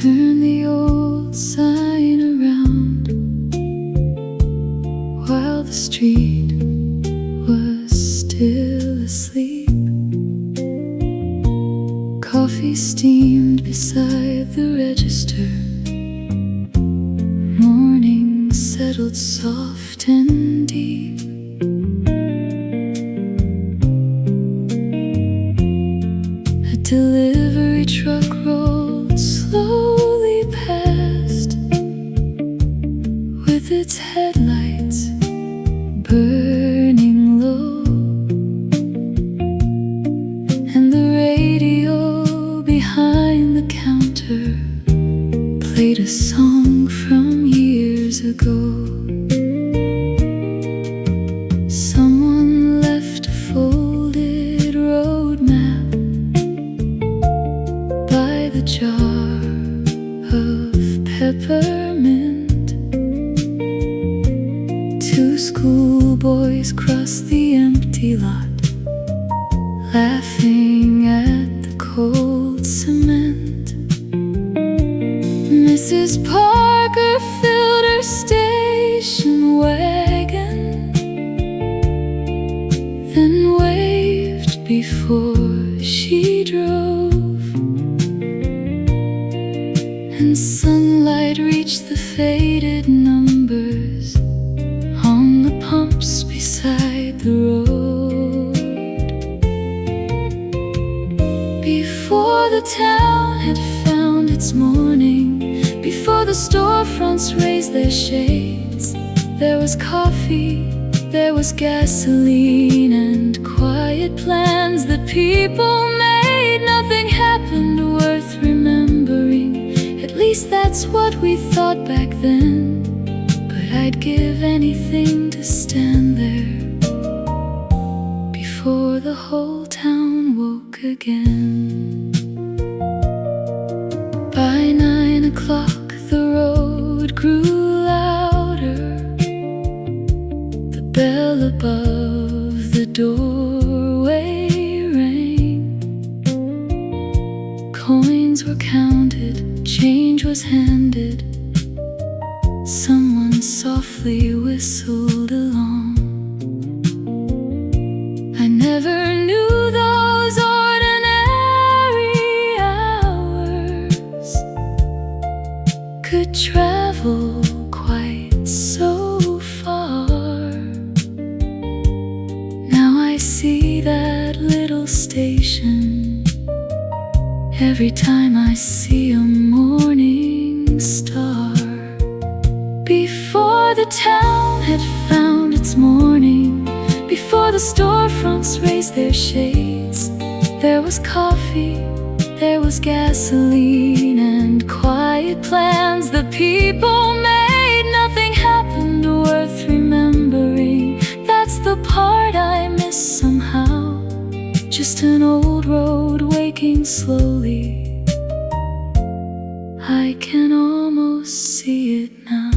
Turn the old sign around while the street was still asleep. Coffee steamed beside the register. Morning settled soft and deep. A delivery truck rolled slowly past, with its headlights burning low, and the radio behind the counter played a song from years ago. Someone left a folded road map by the jar of peppermint. Two schoolboys crossed the empty lot, laughing at the cold cement. Mrs. Parker filled her station wagon, then waved before she drove, and sunlight reached the faded numbers on the pumps beside the road. Before the town had found its morning, before the storefronts raised their shades, there was coffee, there was gasoline, and quiet plans that people made. Nothing happened worth remembering, at least that's what we thought back then. But I'd give anything to stand there before the whole town woke again. By 9 o'clock the road grew louder. The bell above the doorway rang. Coins were counted, change was handed. Someone softly whistled along. I never knew those ordinary hours could travel quite so far. Now I see that little station every time I see a morning star. Before the town had found its morning, before the storefronts raised their shades, there was coffee, there was gasoline, and quiet plans that people made. Nothing happened worth remembering, that's the part I miss somehow. Just an old road waking slowly, I can almost see it now.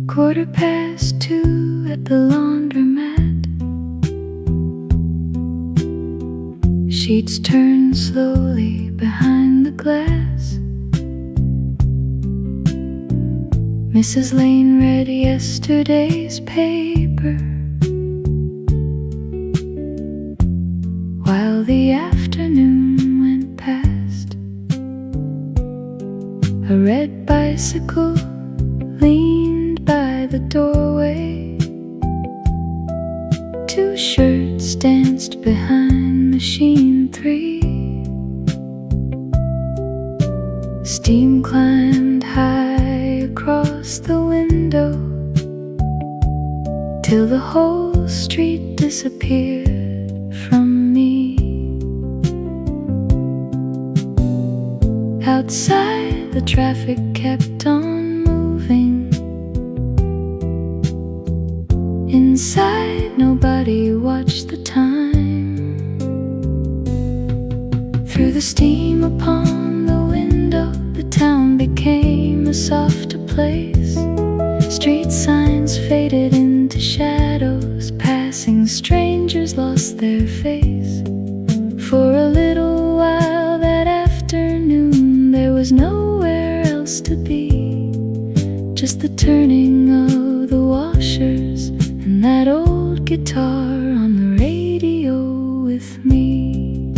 Quarter past 2 at the laundromat. Sheets turn slowly behind the glass. Mrs. Lane read yesterday's paper while the afternoon went past. A red bicycle leaned by the doorway. Two shirts danced behind machine 3. Steam climbed high across the window till the whole whole street disappeared from me. Outside, the traffic kept on moving. Inside, nobody watched the time. Through the steam upon the window, the town became a softer place. Street signs faded into shadows. Passing strangers lost their face. For a little while that afternoon, there was nowhere else to be. Just the turning of the washers and that old guitar on the radio with me.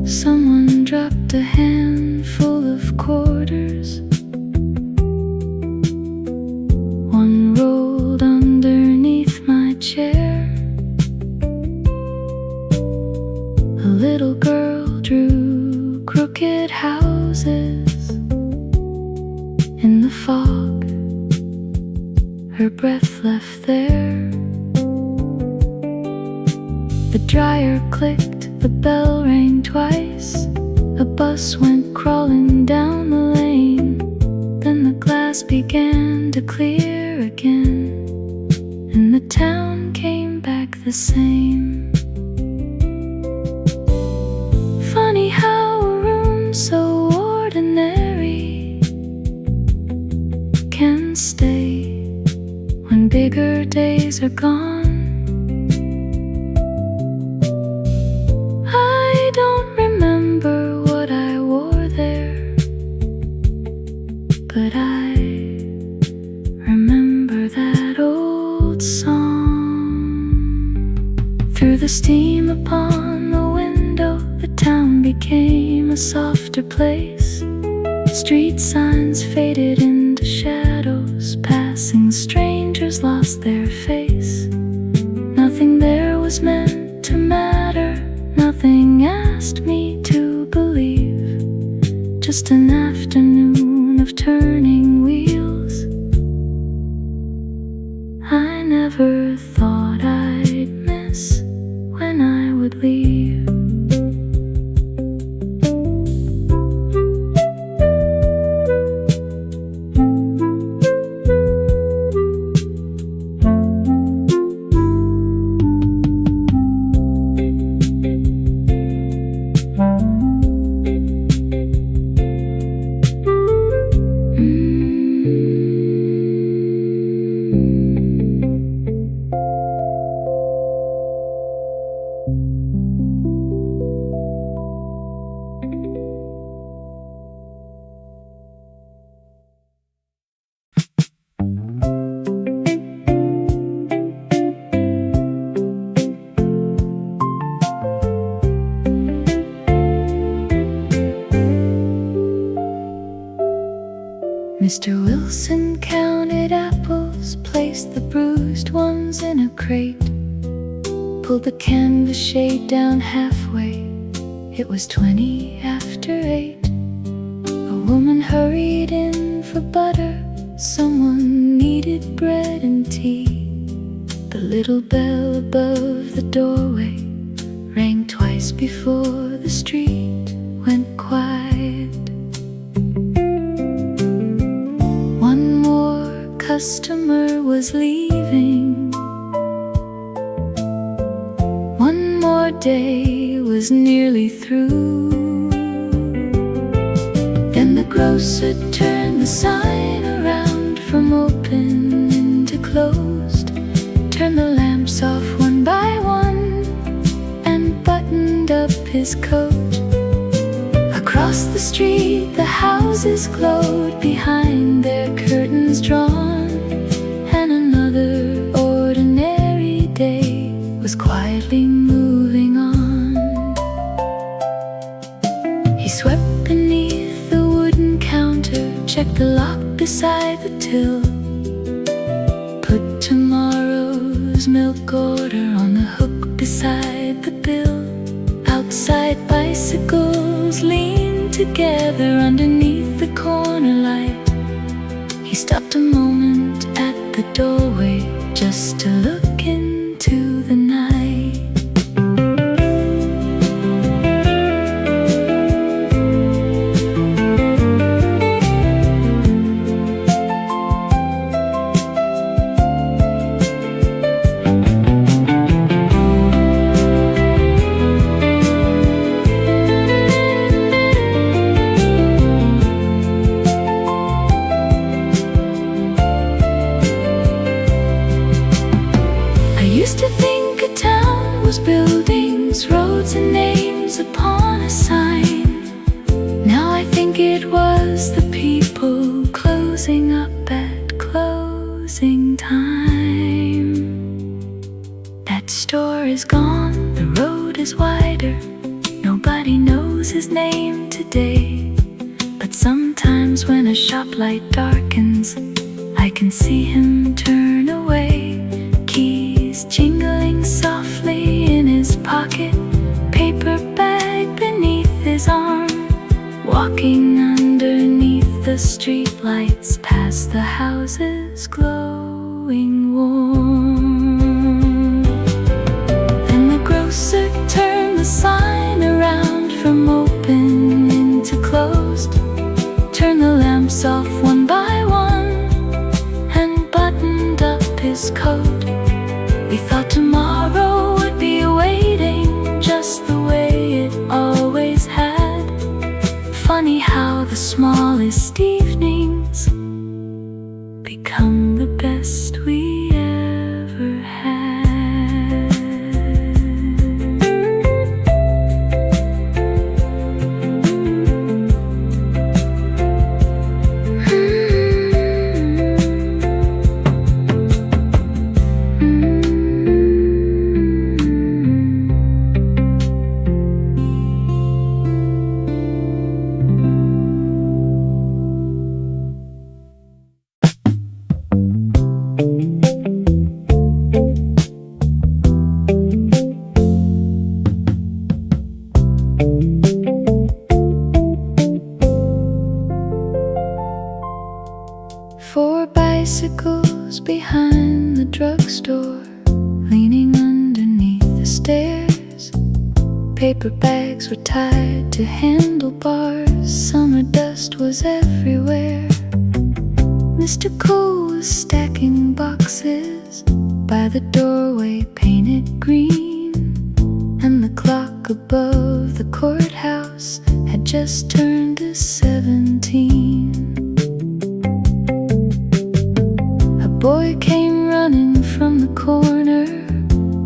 Someone dropped a handful of quarters. One rolled underneath my chair. A little girl drew crooked houses in the fog. Her breath left there. The dryer clicked, the bell rang twice. A bus went crawling down the lane. Then the glass began to clear again, and the town came back the same. Funny how a room so ordinary can stay when bigger days are gone. I don't remember what I wore there, but I remember that old song. Through the steam upon the window, the town became a softer place. Street signs faded into shadows. Passing strangers lost their face. Nothing there was meant to matter. Nothing asked me to believe. Just an afternoon of turning wheels. I never thought I'd miss when I would leave. Mr. Wilson counted apples, placed the bruised ones in a crate, pulled the canvas shade down halfway. It was 20 after 8. A woman hurried in for butter. Someone needed bread and tea. The little bell above the doorway rang twice before the street went quiet. One more customer was leaving. One more day was nearly through. Then the grocer turned the sign around from open into closed, turned the lamps off one by one, and buttoned up his coat. Across the street the houses glowed behind their curtains drawn, and another ordinary day was quietly moving on. He swept beneath the wooden counter, checked the lock beside the till, put tomorrow's milk order on the hook beside the bill. Outside bicycles leaned together underneath the corner light. He stopped a moment at the doorway just to look into the night. Buildings, roads, and names upon a sign. Now I think it was the people closing up at closing time. That store is gone, the road is wider. Nobody knows his name today. But sometimes when a shop light darkens, I can see him turn away. Keys jingling softly in his pocket, paper bag beneath his arm. Walking underneath the street lights, past the houses glowing warm. Then the grocer turned the sign around from open into closed, turned the lamps off one by one, and buttoned up his coat. We thought tomorrow would be waiting just the way it always had. Funny how the smallest evenings become the best we ever had. Four bicycles behind the drugstore, leaning underneath the stairs. Paper bags were tied to handlebars. Summer dust was everywhere. Mr. Cole was stacking boxes by the doorway painted green, and the clock above the courthouse had just turned to 17. A boy came running from the corner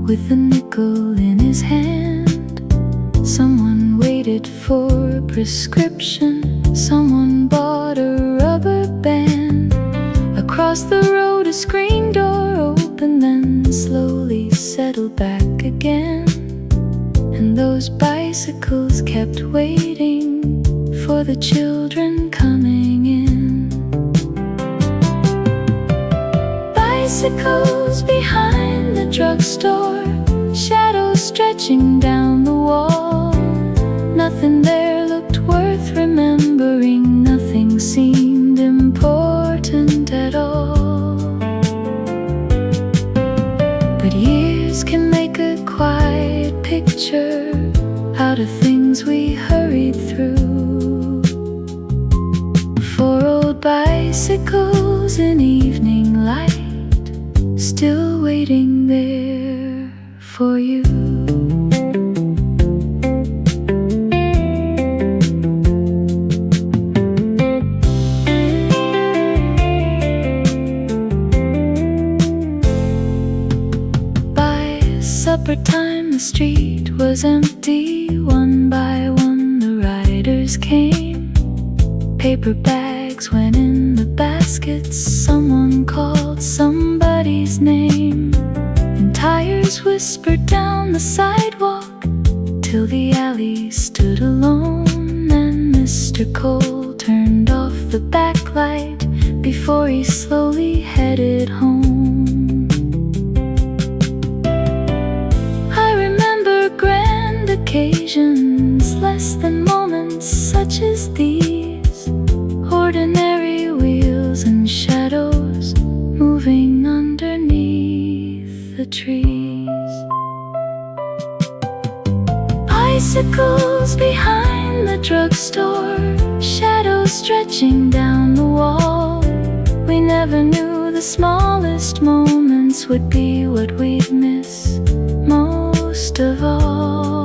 with a nickel in his hand. Someone waited for a prescription. Someone bought a rubber band. Across the road a screen door opened, then slowly settled back again. And those bicycles kept waiting for the children coming in. Bicycles behind the drugstore, shadows stretching down the wall. Nothing there looked worth remembering. Nothing seemed important at all. But years can make a quiet picture out of things we hurried through. Four old bicycles in evening light, still waiting there for you. Supper time, the street was empty. One by one the riders came. Paper bags went in the baskets. Someone called somebody's name, and tires whispered down the sidewalk till the alley stood alone. And Mr. Cole turned off the backlight before he slowly headed home. Occasions, less than moments such as these, ordinary wheels and shadows. trees. Bicycles behind the drugstore, shadows stretching down the wall. We never knew the smallest moments would be what we'd miss most of all.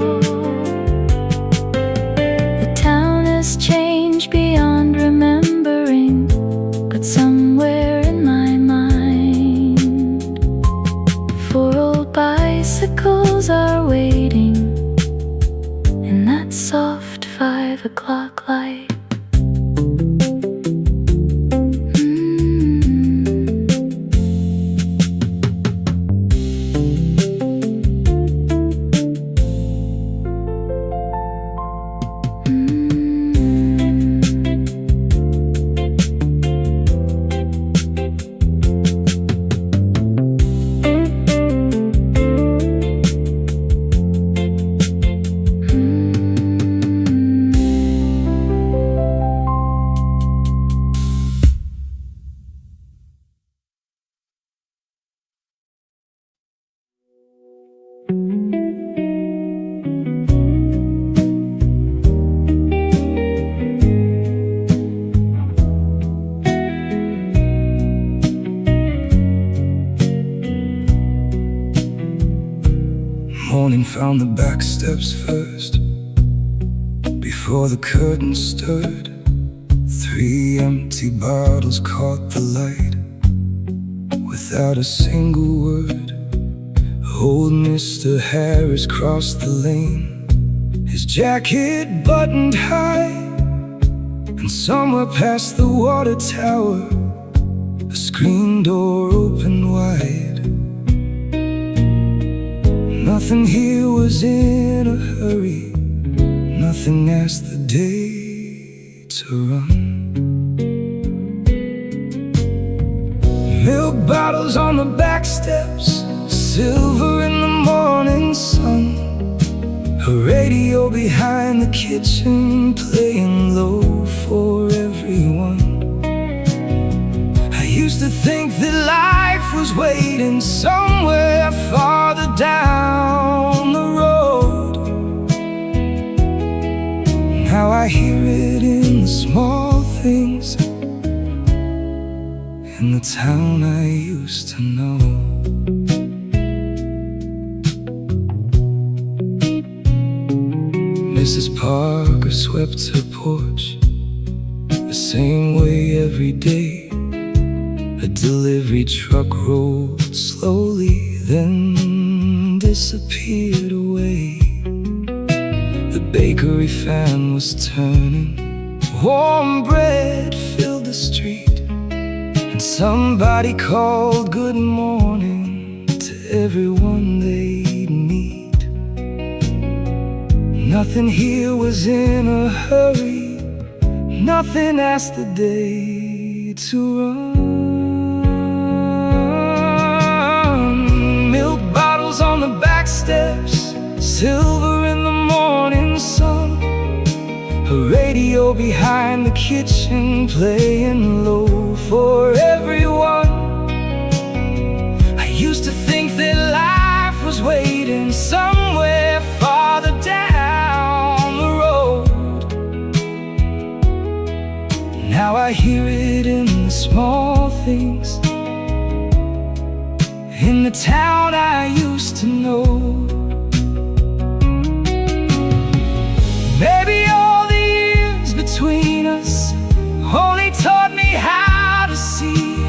The town has changed beyond remembering, but somewhere in my mind, 4 old bicycles are waiting in that soft 5 o'clock light. Morning found the back steps first, before the curtain stirred. 3 empty bottles caught the light, without a single word. Old Mr. Harris crossed the lane, his jacket buttoned high, and somewhere past the water tower, a screen door opened wide. Nothing here was in a hurry, nothing asked the day to run. Milk bottles on the back steps, silver in the morning sun. A radio behind the kitchen, playing low for everyone. I used to think that life was waiting somewhere farther down the road. Now I hear it in the small things, in the town I used to know. Mrs. Parker swept her porch the same way every day. A delivery truck rolled slowly, then disappeared away. The bakery fan was turning, warm bread filled the street, and somebody called good morning to everyone they'd meet. Nothing here was in a hurry, nothing asked the day to run. Milk bottles on the back steps, silver in the morning sun. A radio behind the kitchen, playing low for everyone. I used to think that life was waiting somewhere farther down the road. Now I hear it in the small things, in the town I used to know. Maybe all the years between us only taught me how to see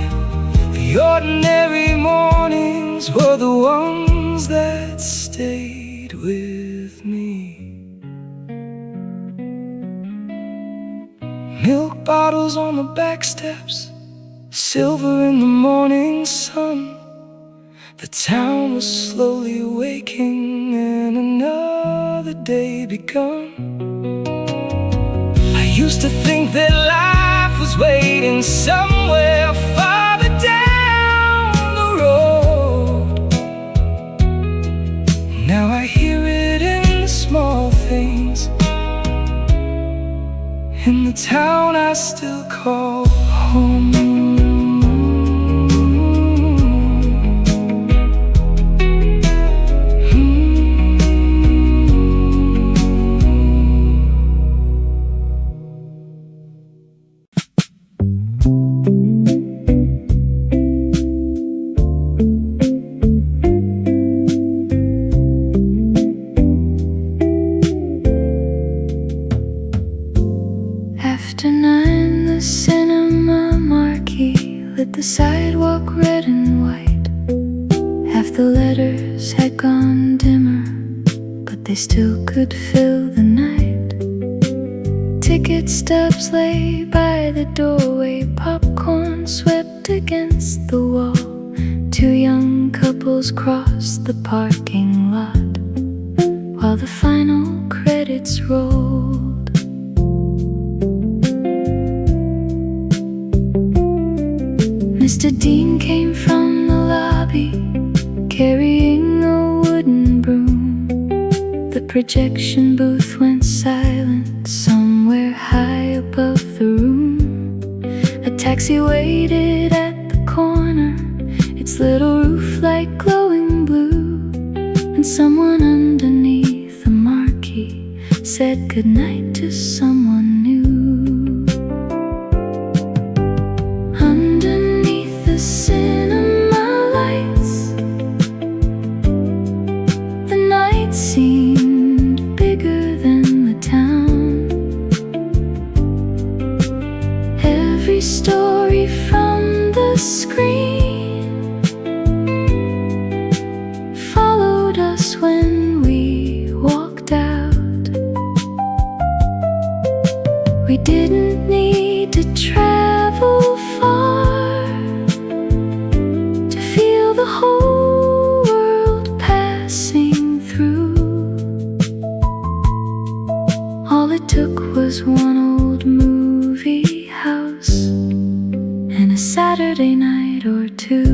the ordinary mornings were the ones that stayed with me. Milk bottles on the back steps, silver in the morning sun. The town was slowly waking and another day begun. I used to think that life was waiting somewhere farther down the road. Now I hear it in the small things, in the town I still call home. sidewalk red and white. Half the letters had gone dimmer, but they still could fill the night. Ticket stubs lay by the doorway, popcorn swept against the wall. Two young couples crossed the parking lot while the final credits rolled. Mr. Dean came from the lobby, carrying a wooden broom. The projection booth went silent somewhere high above the room. A taxi waited at the corner, its little roof light glowing blue, and someone underneath the marquee said goodnight to someone new. Underneath the cinema lights, the night seemed bigger than the town. Every story from the screen followed us when we walked out. We didn't need to travel far to feel the whole world passing through. All it took was one old movie house and a Saturday night or two.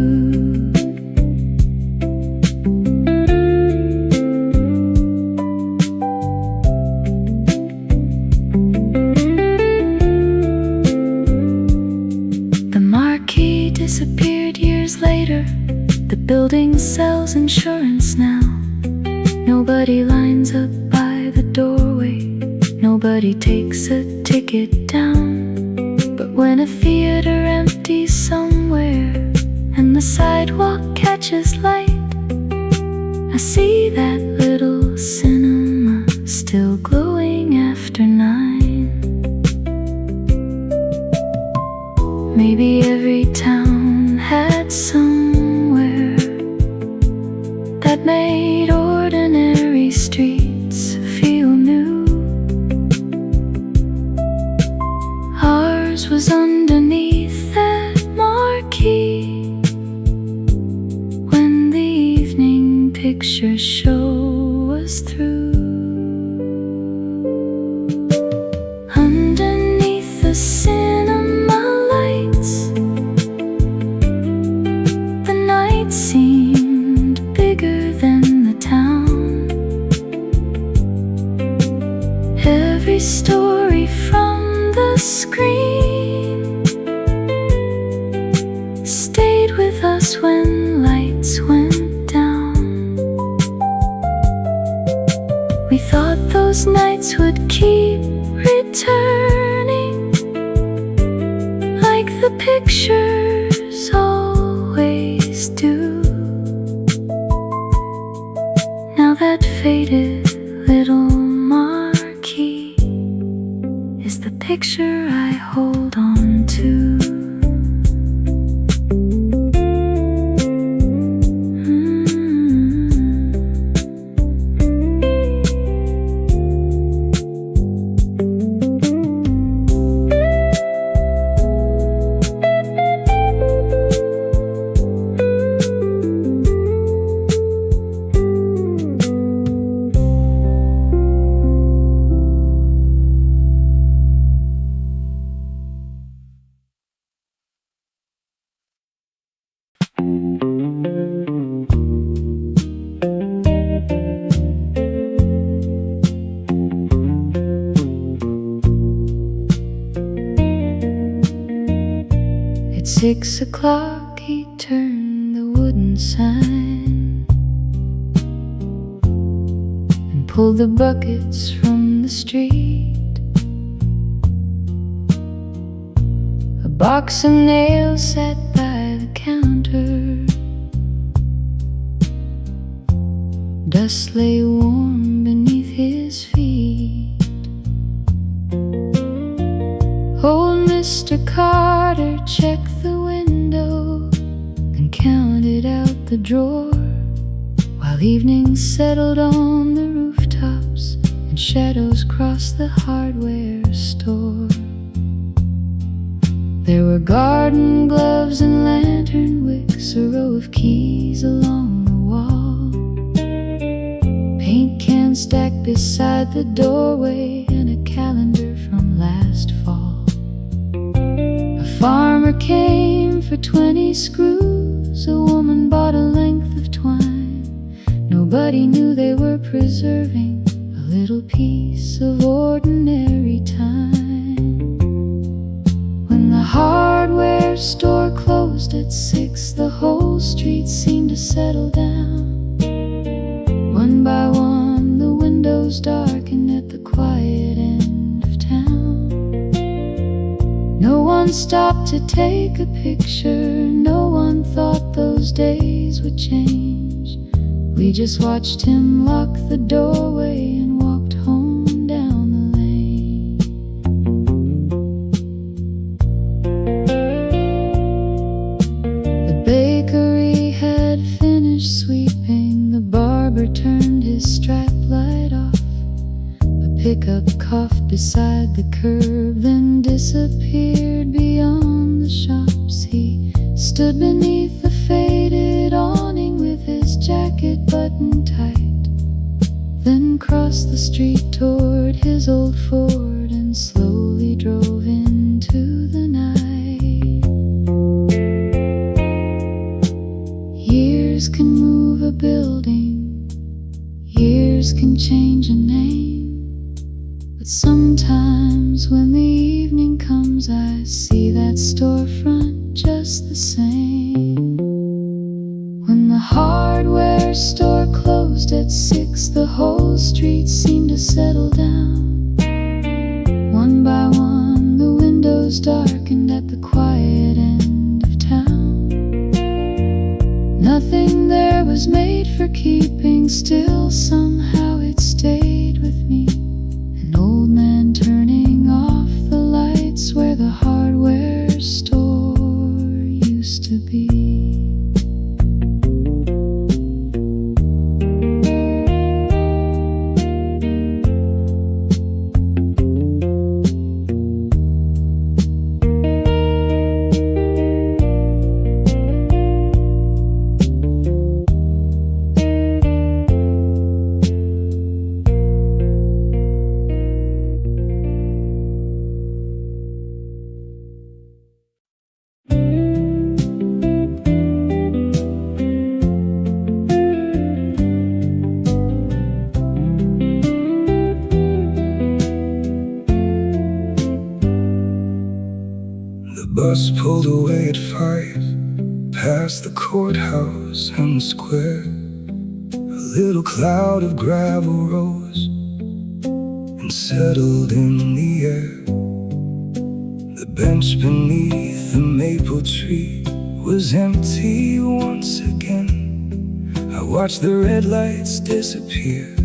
The Marquee disappeared years later. The building sells insurance now. Nobody lines up by the doorway, nobody takes a ticket down. But when a theater empties somewhere and the sidewalk catches light, I see that little cinema still glowing after 9. Maybe every town had somewhere that made ordinary streets feel new. Ours was underneath that marquee when the evening picture show was through. Underneath the cinema lights, the night seemed bigger than the town. Every story from the screen stayed with us when lights went down. We thought those nights would keep returning, like the pictures always do. Now that faded little marquee is the picture I hold on to. At 6 o'clock he turned the wooden sign and pulled the buckets from the street. A box of nails sat by the counter. Dust lay warm beneath his feet. Old Mr. Carter checked the window counted out the drawer, while evening settled on the rooftops and shadows crossed the hardware store. There were garden gloves and lantern wicks, a row of keys along the wall, paint cans stacked beside the doorway, and a calendar from last fall. A farmer came for 20 screws, a woman bought a length of twine. Nobody knew they were preserving a little piece of ordinary time. When the hardware store closed at 6, the whole street seemed to settle down. One by one the windows darkened at the quiet end of town. No one stopped to take a picture, no one thought those days would change. We just watched him lock the doorway and walked home down the lane. The bakery had finished sweeping, the barber turned his stripe light off. A pickup coughed beside the curb, then disappeared beyond the shops. He stood beneath the faded awning with his jacket buttoned tight, then crossed the street toward his old Ford and slowly drove into the night. Years can move a building, years can change a name, but sometimes when the evening comes I see that storefront just the same. When the hardware store closed at 6, the whole street seemed to settle down. One by one the windows darkened at the quiet end of town. Nothing there was made for keeping, still somehow it stayed with me. An old man turning off the lights where the hardware store used to be. The bus pulled away at 5, past the courthouse and the square. A little cloud of gravel rose and settled in the air. The bench beneath the maple tree was empty once again. I watched the red lights disappear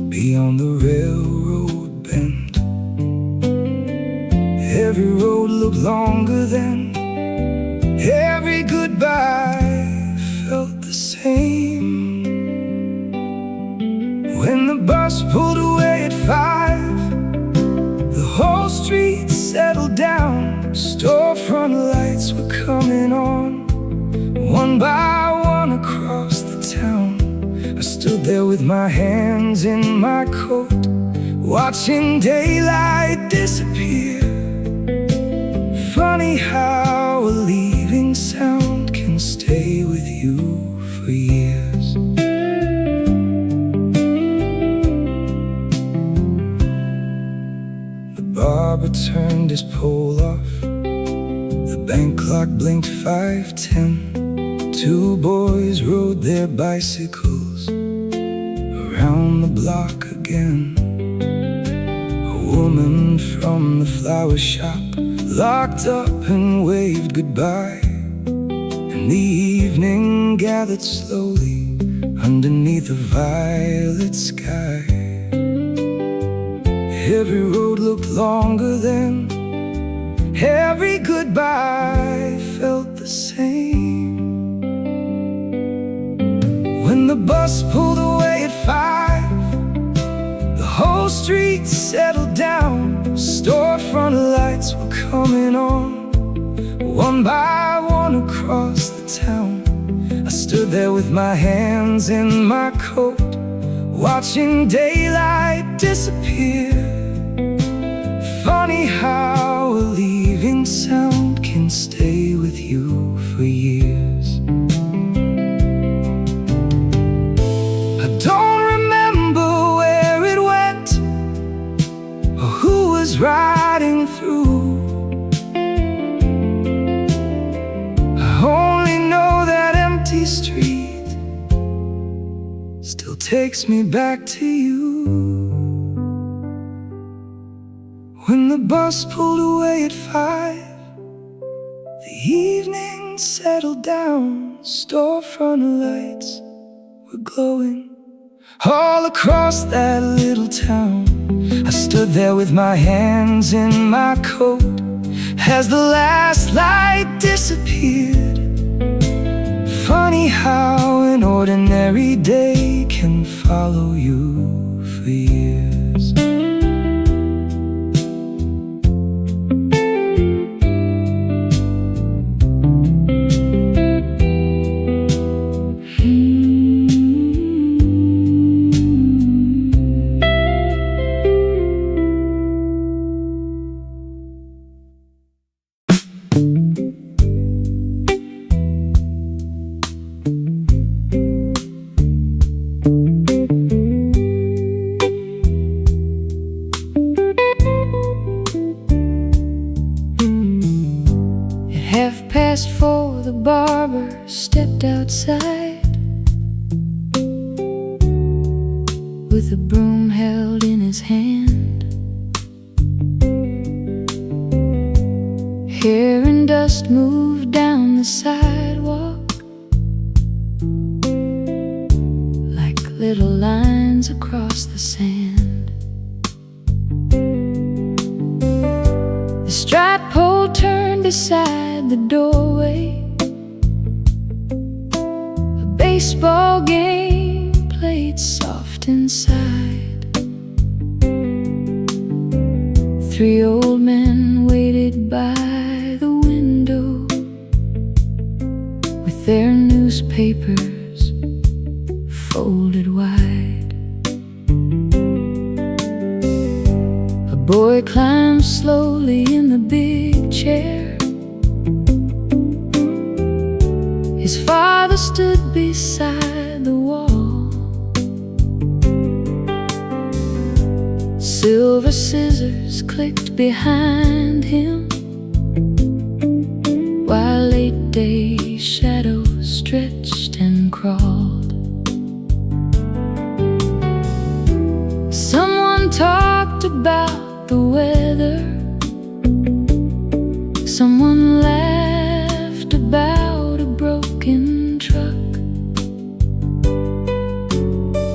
beyond the railroad bend. Every road looked longer then, every goodbye felt the same. When the bus pulled away at 5, the whole street settled down. Storefront lights were coming on, one by one across the town. I stood there with my hands in my coat, watching daylight disappear. Funny how a leaving sound can stay with you for years. The barber turned his pole off, the bank clock blinked 5:10. Two boys rode their bicycles around the block again. A woman from the flower shop locked up and waved goodbye, and the evening gathered slowly underneath a violet sky. Every road looked longer then, every goodbye felt the same. bus pulled away at 5, the whole street settled down. Storefront lights were coming on, one by one across the town. I stood there with my hands in my coat, watching daylight disappear. Funny how a leaving sound can stay with you for years. I don't remember where it went or who was riding through. I only know that empty street still takes me back to you. When the bus pulled away at 5, the evening settled down. Storefront lights were glowing all across that little town. I stood there with my hands in my coat as the last light disappeared. Funny how an ordinary day can follow you for years. Past 4, the barber stepped outside with a broom held in his hand. Hair and dust moved down the sidewalk like little lines across the sand. The striped pole turned aside the doorway. A baseball game played soft inside. 3 old men waited by the window with their newspapers folded wide. A boy climbed slowly in the big chair. His father stood beside the wall. Silver scissors clicked behind him, while late-day shadows stretched and crawled. Someone talked about the weather. Someone laughed about a broken truck.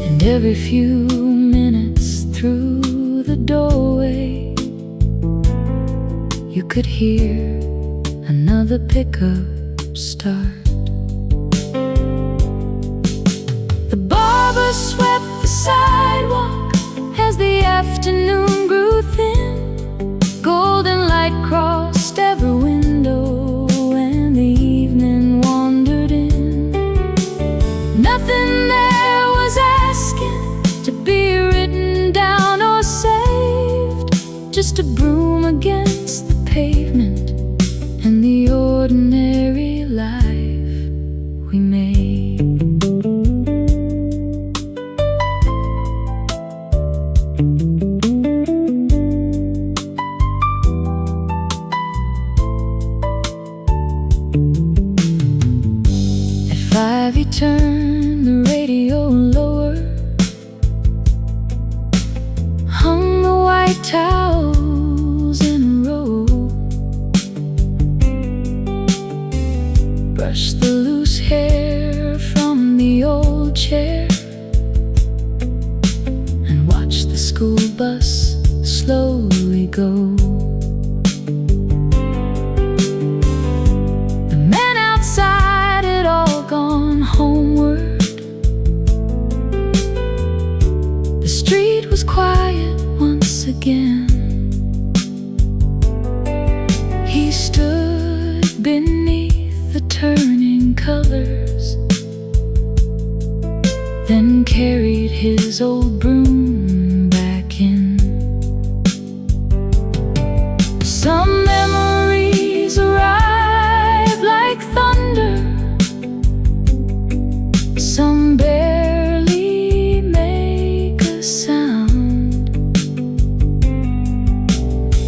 And every few minutes through the doorway, you could hear another pickup start. The barber swept the sidewalk as the afternoon grew thin. Golden light crossed every window and the evening wandered in. Nothing there was asking to be written down or saved, just a broom against the pavement and the ordinary life we made. At 5 he turned the radio lower, hung the white towels in a row, brushed the loose hair from the old chair, and watched the school bus slowly go. The men outside had all gone homeward, again. He stood beneath the turning colors, then carried his old broom back in. Some memories arrive like thunder, some barely make a sound.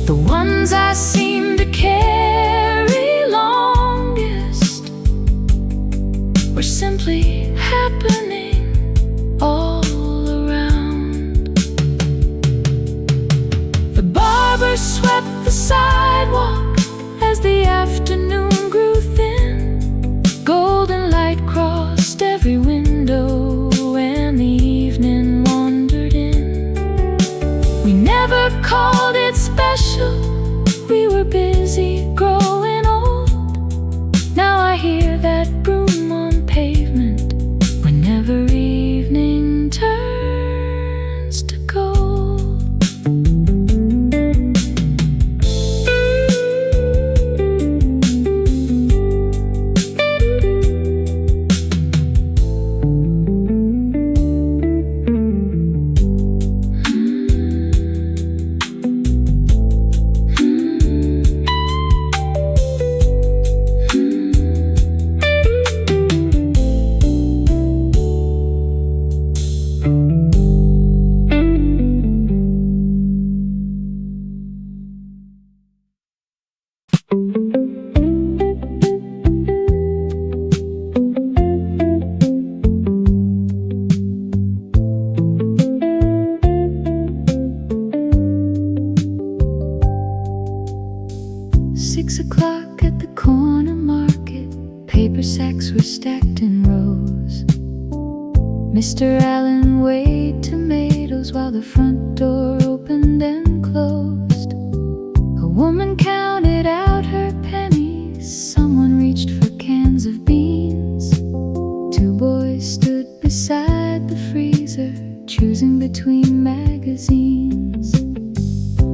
The ones I seem to carry longest were simply happening all around. The barber swept the sidewalk as the afternoon grew thin. Golden light crossed every window and the evening wandered in. We never called it special, we were busy growing old. Now I hear that broom on pavement whenever evening turns to gold. O'clock at the corner market, paper sacks were stacked in rows. Mr. Allen weighed tomatoes while the front door opened and closed. A woman counted out her pennies, someone reached for cans of beans. Two boys stood beside the freezer, choosing between magazines.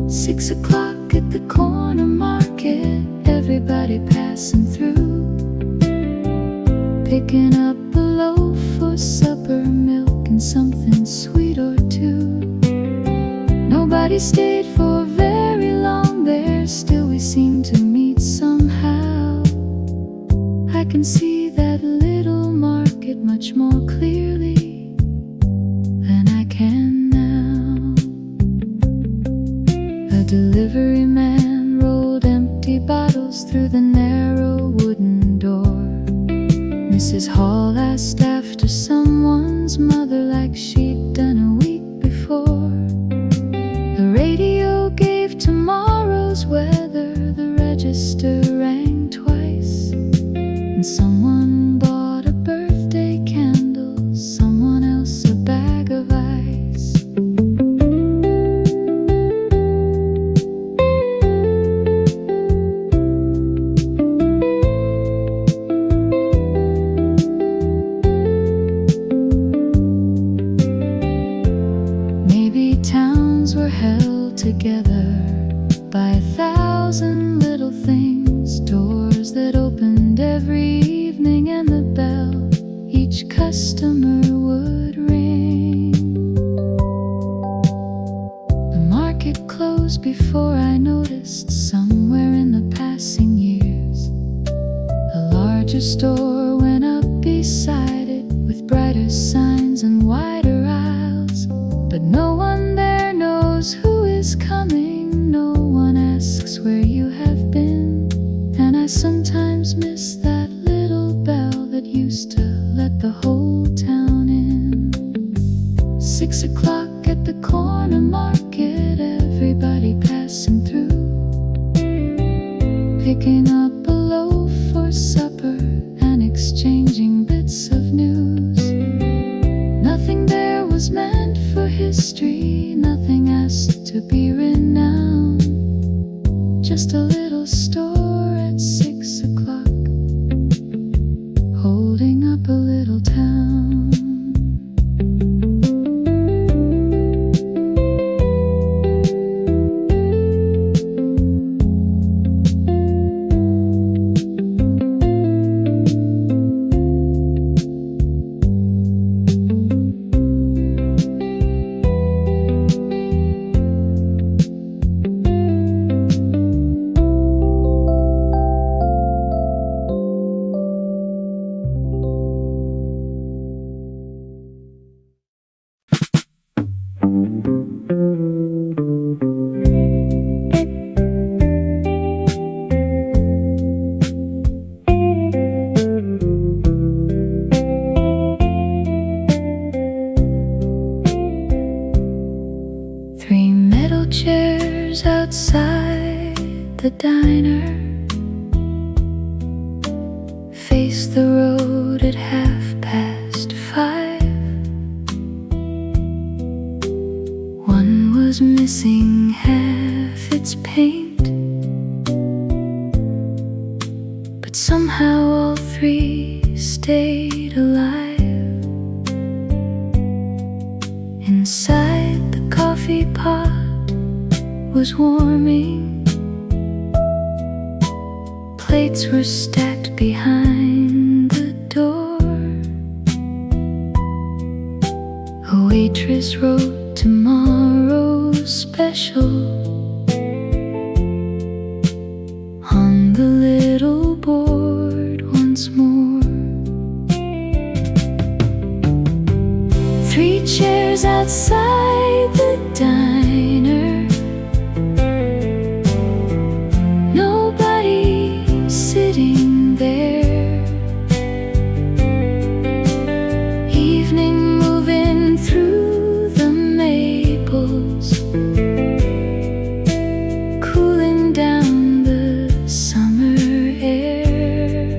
6 o'clock at the corner market, everybody passing through, picking up a loaf for supper, milk and something sweet or two. Nobody stayed for very long there, still we seem to meet somehow. I can see that little market much more clearly than I can now. A delivery man rolled empty bottles through the narrow wooden door. Mrs. Hall asked after someone's mother like she'd done a week before. The radio gave tomorrow's weather, the register rang twice, and someone bought a birthday candle, someone else a bag of ice. Maybe towns were held together by 1,000 little things, doors that opened every evening and the bell each customer would ring. The market closed before I noticed, somewhere in the passing years. A larger store went up beside it with brighter signs and wider aisles, but no one there knows who is coming, no one asks where you have been. And I sometimes miss that little bell that used to let the whole town in. 6 o'clock at the corner market, everybody passing through, picking up a loaf for supper and exchanging bits of news. Nothing there was meant for history, nothing asked to be renowned, just a little store at 6 o'clock, holding up a little town. the diner, faced the road at 5:30. One was missing half its paint, but somehow all three stayed alive. Inside the coffee pot was warming, plates were stacked behind the door. A waitress wrote tomorrow's special on the little board once more. 3 chairs outside the diner, nobody sitting there. Evening moving through the maples, cooling down the summer air.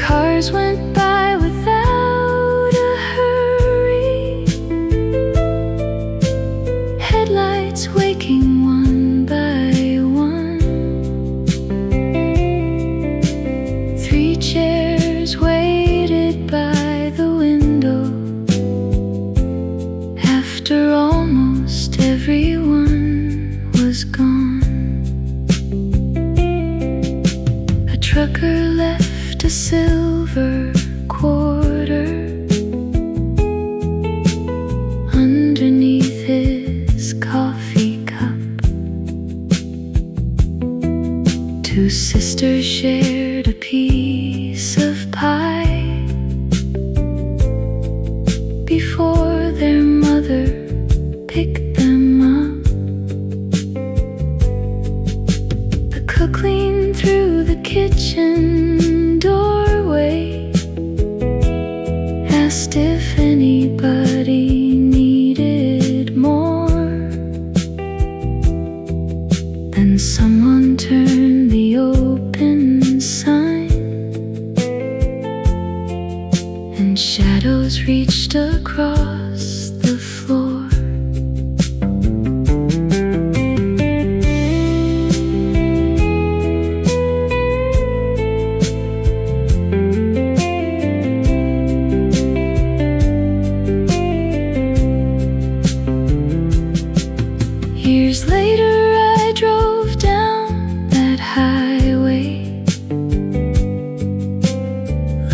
Cars went by without a hurry, headlights waking one by one. 3 chairs waited by the window after almost everyone was gone. A trucker left a silver quarter underneath his coffee cup. 2 sisters shared a piece of pie before their mother picked them up. The cook leaned through the kitchen doorway, asked if anybody needed more. Then someone turned the open sign, and shadows reached across the floor. Years later I drove down that highway,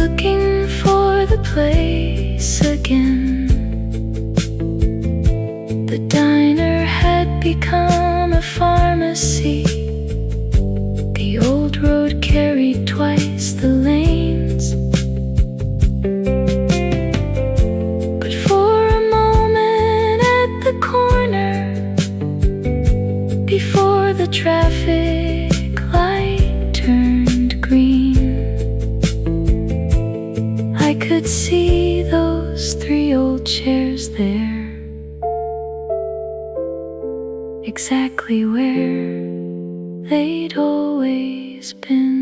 looking for the place again. The diner had become a pharmacy. The old road carried twice the lanes, but for a moment at the corner, before the traffic light turned green, I could see those 3 old chairs there, exactly where they'd always been.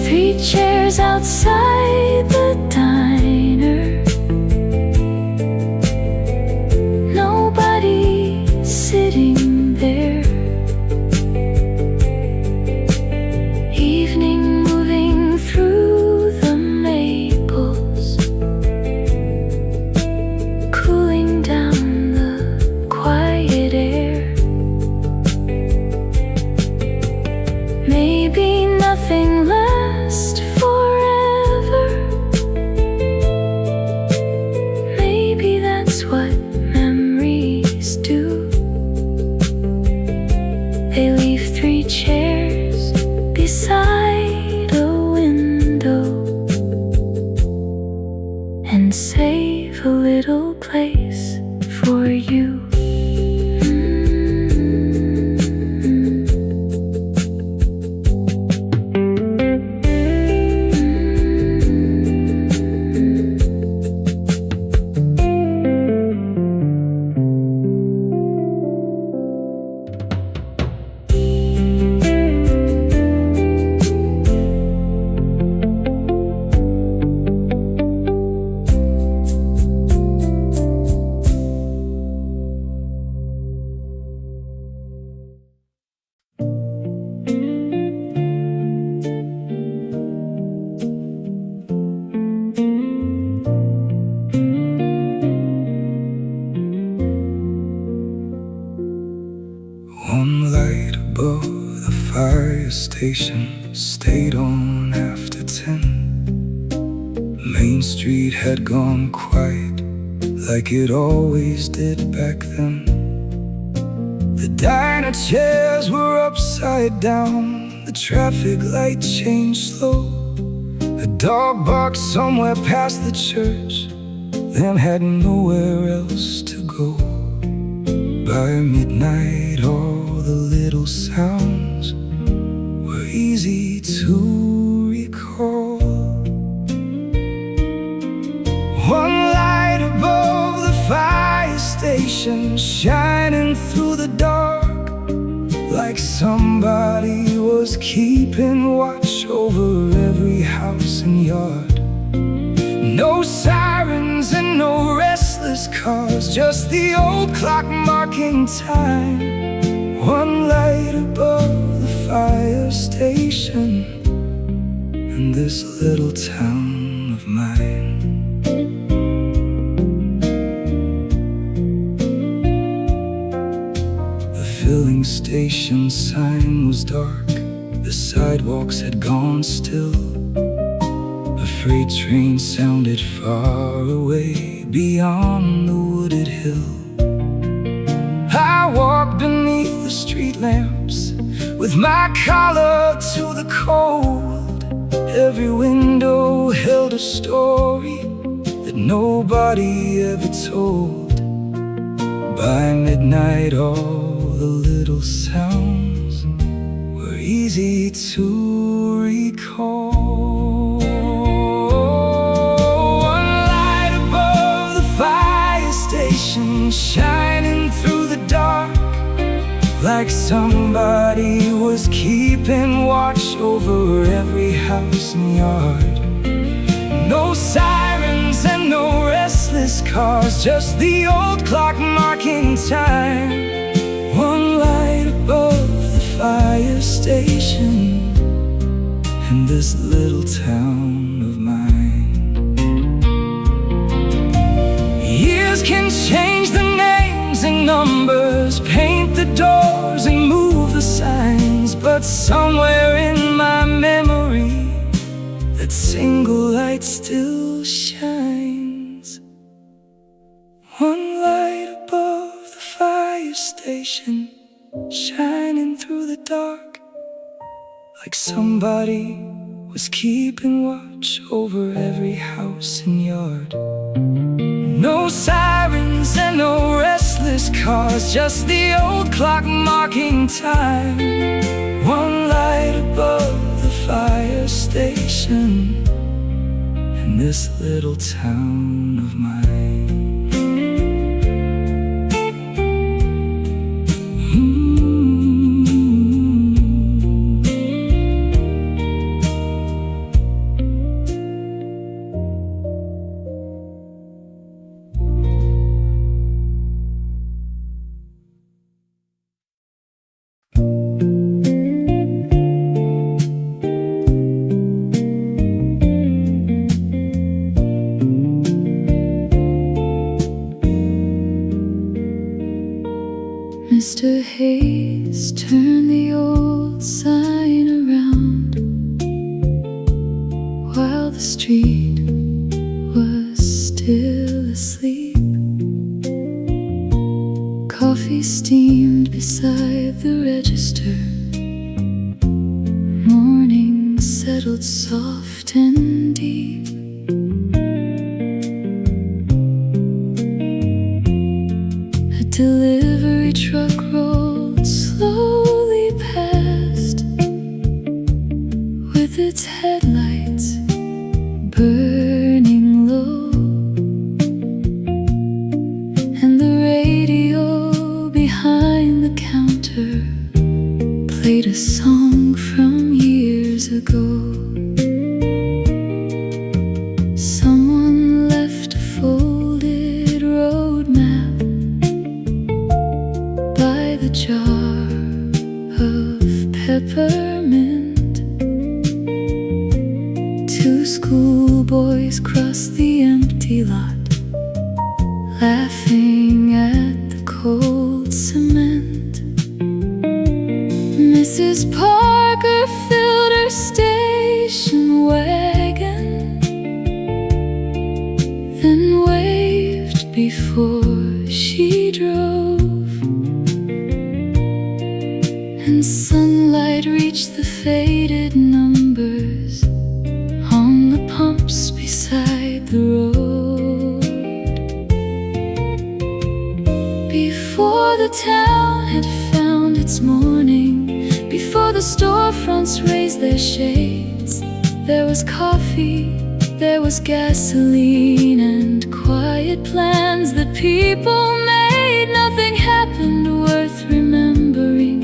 3 chairs outside the diner, nobody sitting there. Evening moving through the maples, cooling down the quiet air. Maybe nothing lasts forever. Maybe that's what memories do. They leave 3 chairs beside a window and save a little place for you. fire station stayed on after 10. Main Street had gone quiet, like it always did back then. The diner chairs were upside down, the traffic light changed slow. A dog barked somewhere past the church, then had nowhere else to go. By midnight all the little sounds were easy to recall. One light above the fire station shining through the dark, like somebody was keeping watch over every house and yard. No sirens and no restless cars, just the old clock marking time. One light above the fire station in this little town of mine. The filling station sign was dark, the sidewalks had gone still. A freight train sounded far away beyond the wooded hill. I walked beneath the street lamps with my collar to the cold. Every window held a story that nobody ever told. By midnight all the little sounds were easy to recall. One light above the fire station shining through the dark, like somebody was keeping watch over every house and yard. No sirens and no restless cars, just the old clock marking time. One light above the fire station in this little town of mine. Years can change the names and numbers, paint the doors and move the signs, but somewhere in my memory that single light still shines. One light above the fire station shining through the dark, like somebody was keeping watch over every house and yard. No sirens and no restless cars, just the old clock marking time. One light above the fire station in this little town of mine. Mr. Hayes turned the old sign around while the street was still asleep. Coffee steamed beside the register. Morning settled soft and deep. A delivery truck rolled slowly past, with its headlights burning low, and the radio behind the counter played a song from years ago. Someone left a folded road map by the jar of peppermint. Two schoolboys crossed the empty lot, laughing at the cold cement. Mrs. Parr faded numbers on the pumps beside the road. Before the town had found its morning, before the storefronts raised their shades, there was coffee, there was gasoline and quiet plans that people made. Nothing happened worth remembering,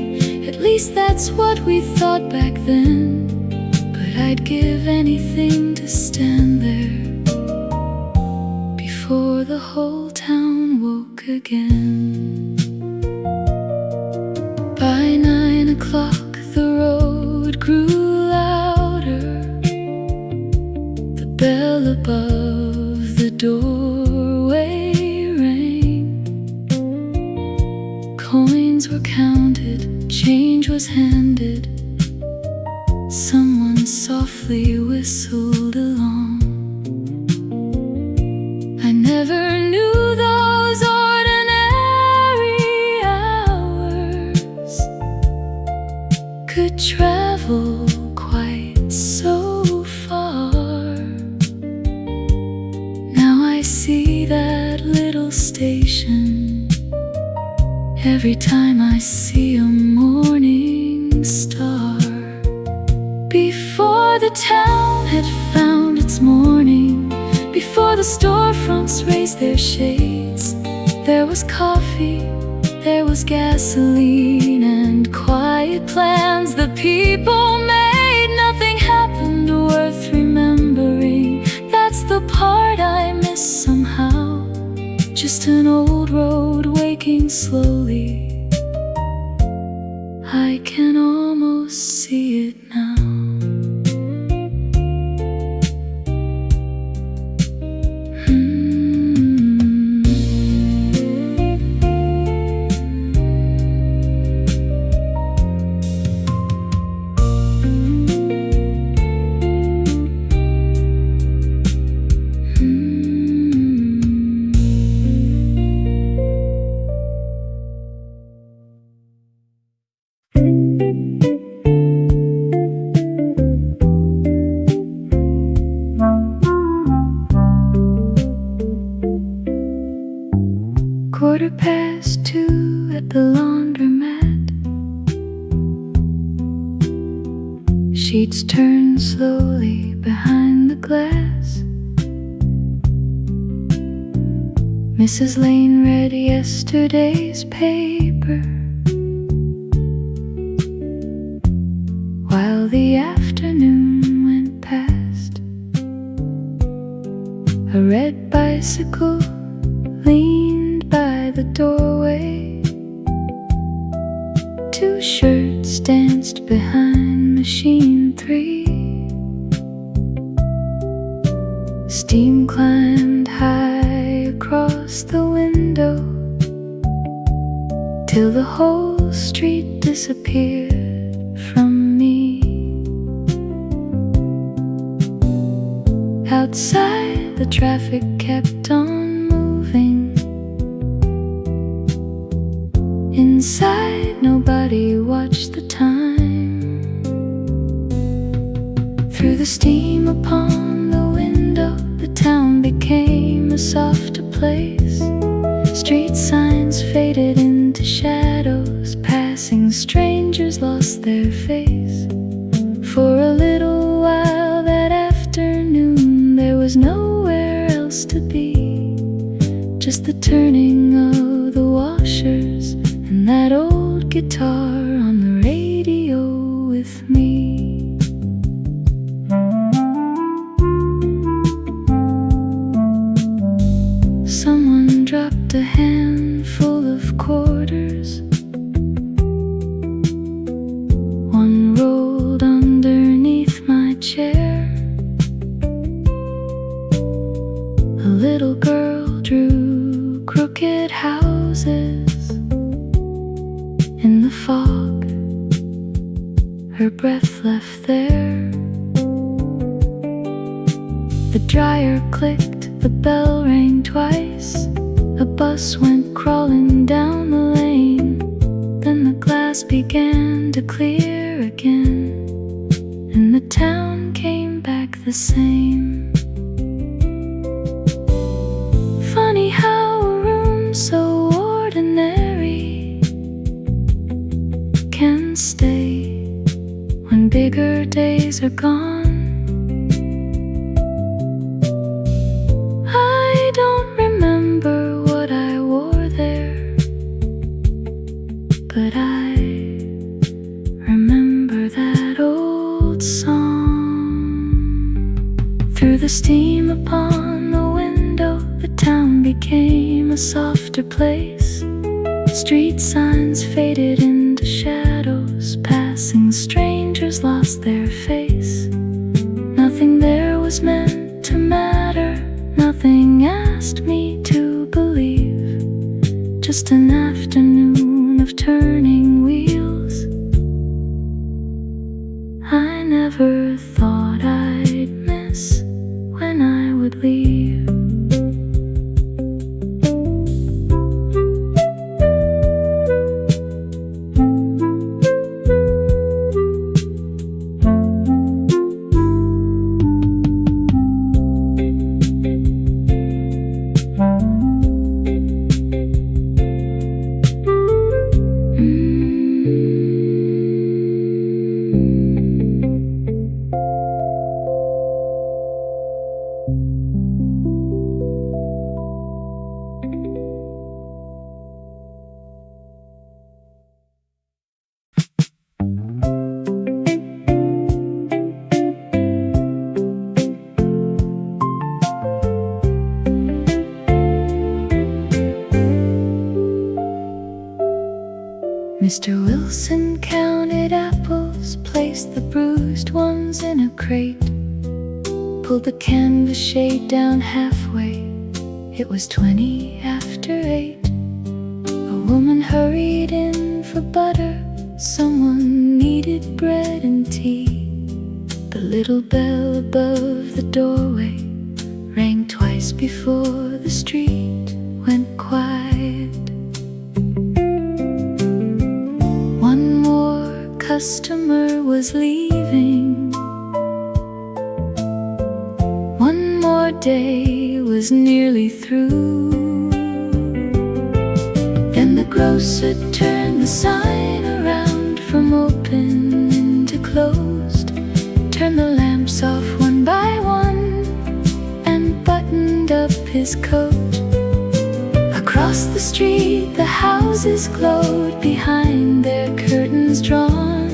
at least that's what we thought back then. But I'd give anything to stand there before the whole town woke again. By 9 o'clock the road grew louder, the bell above the doorway rang. Coins were counted, change was handed, someone softly whistled along. I never knew those ordinary hours could travel quite so far. Now I see that little station every time I see a morning star. Before the town had found its morning, before the storefronts raised their shades, there was coffee, there was gasoline and quiet plans that people made. Nothing happened worth remembering, that's the part I miss somehow. Just an old road waking slowly, I can almost see it now. Quarter past 2 at the laundromat. Sheets turn slowly behind the glass. Mrs. Lane read yesterday's paper while the afternoon went past. A red bicycle leaned by the doorway. 2 shirts danced behind machine 3. Steam climbed high across the window till the whole street disappeared from me. Outside the traffic kept on moving. Inside nobody watched the time. Through the steam upon the window, the town became a softer place. Street signs faded into shadows, passing strangers lost their face. For a little while that afternoon there was nowhere else to be, just the turning of the washers and that old guitar on the radio with me. Someone dropped a handful of quarters. One rolled underneath my chair. A little girl drew crooked houses in the fog. Her breath left there. The dryer clicked, the bell rang twice. A bus went crawling down the lane. Then the glass began to clear again. the same. Funny how a room so ordinary can stay when bigger days are gone. I don't remember what I wore there, but I remember that old song. Through the steam upon the window, the town became a softer place. Street signs faded into shadows, passing strangers lost their face. Nothing there was meant to matter, nothing asked me to believe. Just an afternoon of turning wheels. I never thought I'd miss when I would leave. Mr. Wilson counted apples, placed the bruised ones in a crate, pulled the canvas shade down halfway. It was 20 after 8. A woman hurried in for butter, someone needed bread and tea. The little bell above the doorway rang twice before the street went quiet. One more customer was leaving. One more day was nearly through. Then the grocer turned the sign around from open into closed, turned the lamps off one by one, and buttoned up his coat. Across the street the houses glowed behind their curtains drawn,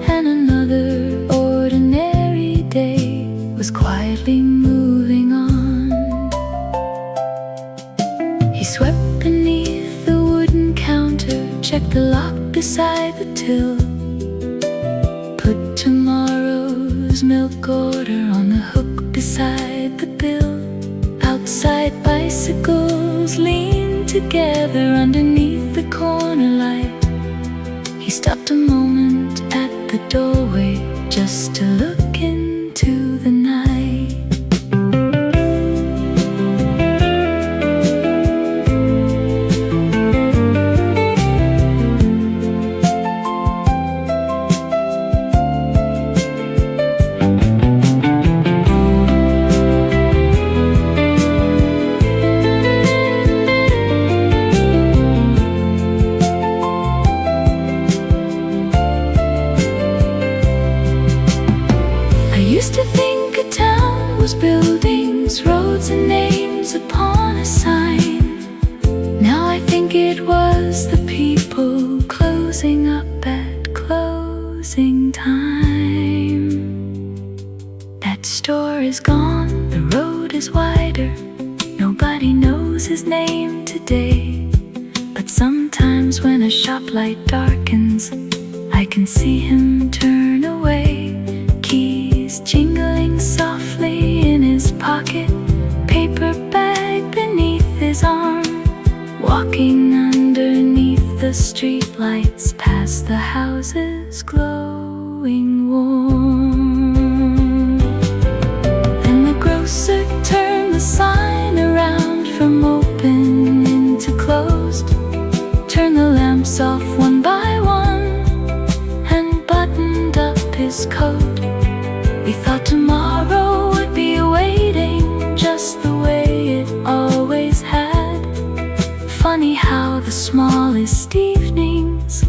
and another ordinary day was quietly moving on. He swept beneath the wooden counter, checked the lock beside the till, put tomorrow's milk order on the hook beside the bill. Outside bicycles leaned together underneath the corner light. He stopped a moment at the doorway just to look into the night. Buildings, roads, and names upon a sign. Now I think it was the people closing up at closing time. That store is gone, the road is wider. Nobody knows his name today. But sometimes when a shop light darkens, I can see him turn away. Keys jingling softly in his pocket, paper bag beneath his arm, walking underneath the street lights past the houses glowing warm. Then the grocer turned the sign around from open into closed, turned the lamps off one by one, and buttoned up his coat. We thought tomorrow smallest evenings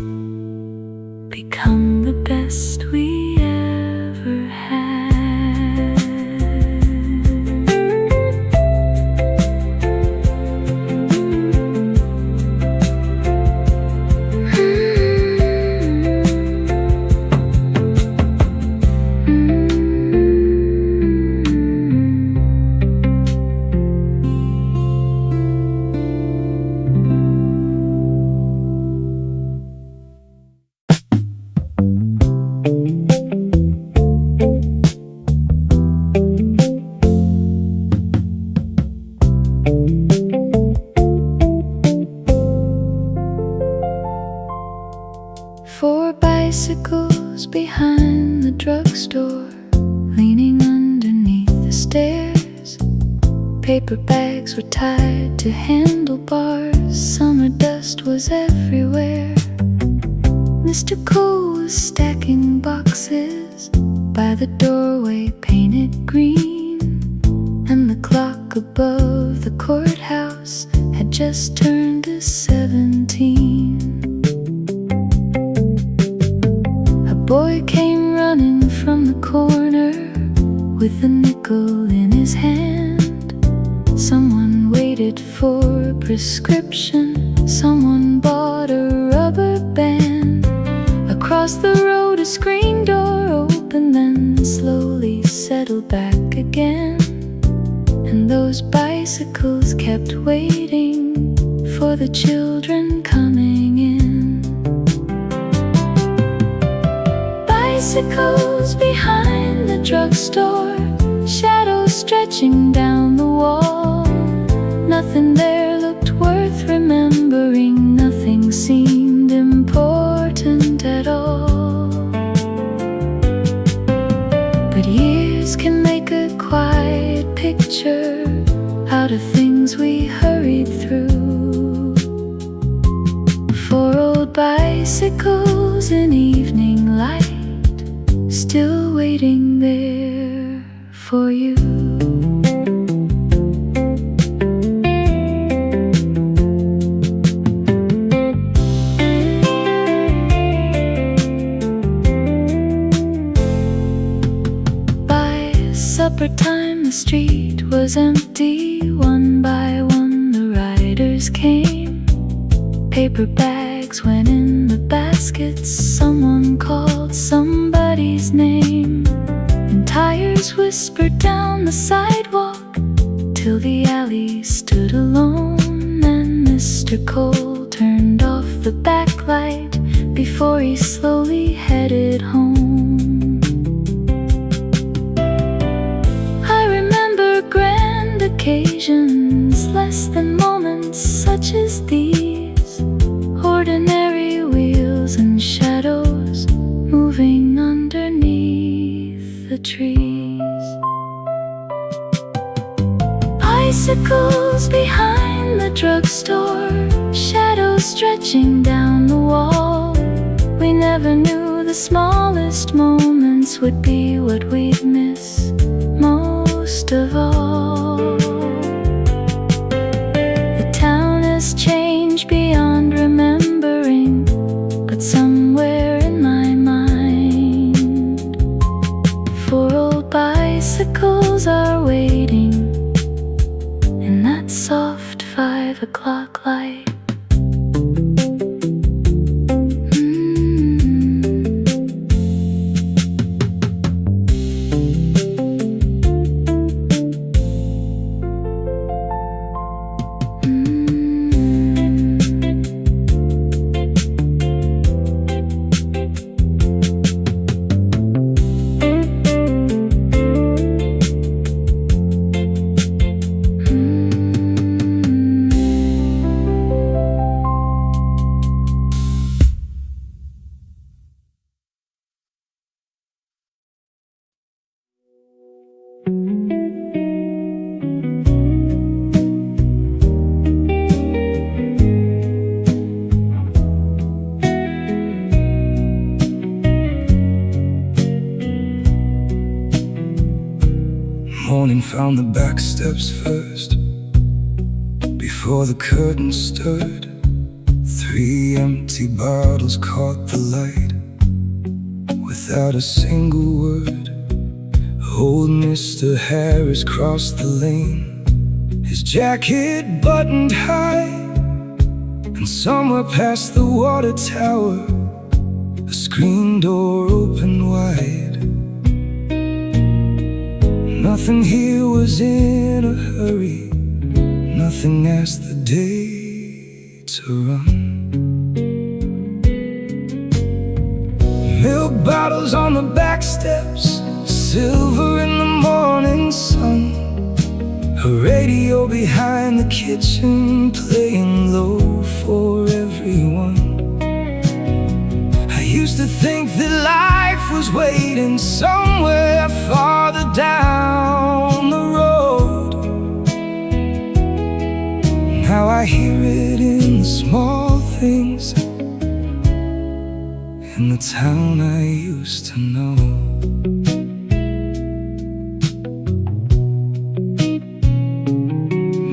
become the best we ever had. Four bicycles behind the drugstore, leaning underneath the stairs. Paper bags were tied to handlebars. Summer dust was everywhere. Mr. Cole was stacking boxes by the doorway painted green, and the clock above the courthouse had just turned to 17. A boy came running from the corner with a nickel in his hand. Someone waited for a prescription. Someone bought a rubber band. Across the road a screen door opened, then slowly settled back again. And those bicycles kept waiting for the children coming in. Bicycles behind the drugstore, shadows stretching down the wall. Nothing there looked worth remembering. Nothing seemed important at all. But years can make a quiet picture out of things we hurried through. Four old bicycles in evening light, still waiting there for you. By supper time the street was empty. One by one the riders came. Paper bags went in the baskets. Someone called somebody's name, and tires whispered down the sidewalk till the alley stood alone. And Mr. Cole turned off the backlight before he slowly headed home. I remember grand occasions, less than moments such as these. Ordinary wheels and shadows moving underneath the trees. Bicycles behind the drugstore, shadows stretching down the wall. We never knew the smallest moments would be what we'd miss most of all. The town has changed beyond remembering, but somewhere in my mind, four old bicycles are waiting in that soft 5 o'clock light. Morning found the back steps first, before the curtain stirred. 3 empty bottles caught the light without a single word. Old Mr. Harris crossed the lane, his jacket buttoned high, and somewhere past the water tower a screen door opened wide. Nothing here was in a hurry, nothing asked the day to run. Milk bottles on the back steps, silver in the morning sun. A radio behind the kitchen playing low for everyone. I used to think that life was waiting somewhere farther down the road. Now I hear it in the small things, in the town I used to know.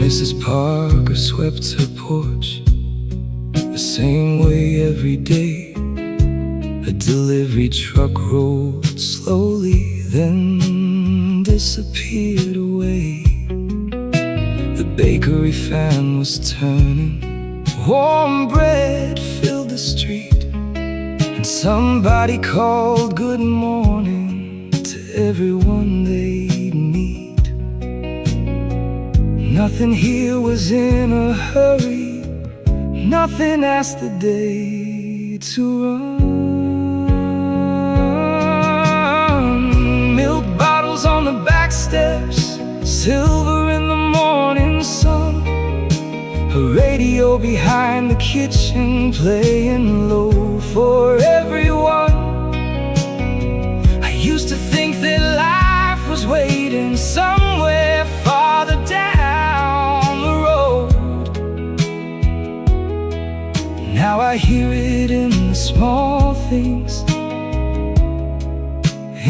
Mrs. Parker swept her porch the same way every day. A delivery truck rolled slowly, then disappeared away. The bakery fan was turning, warm bread filled the street, and somebody called good morning to everyone they'd meet. Nothing here was in a hurry, nothing asked the day to run. Milk bottles on the back steps, silver in the morning sun. A radio behind the kitchen playing low for everyone. I used to think that life was waiting somewhere farther down the road. Now I hear it in the small things,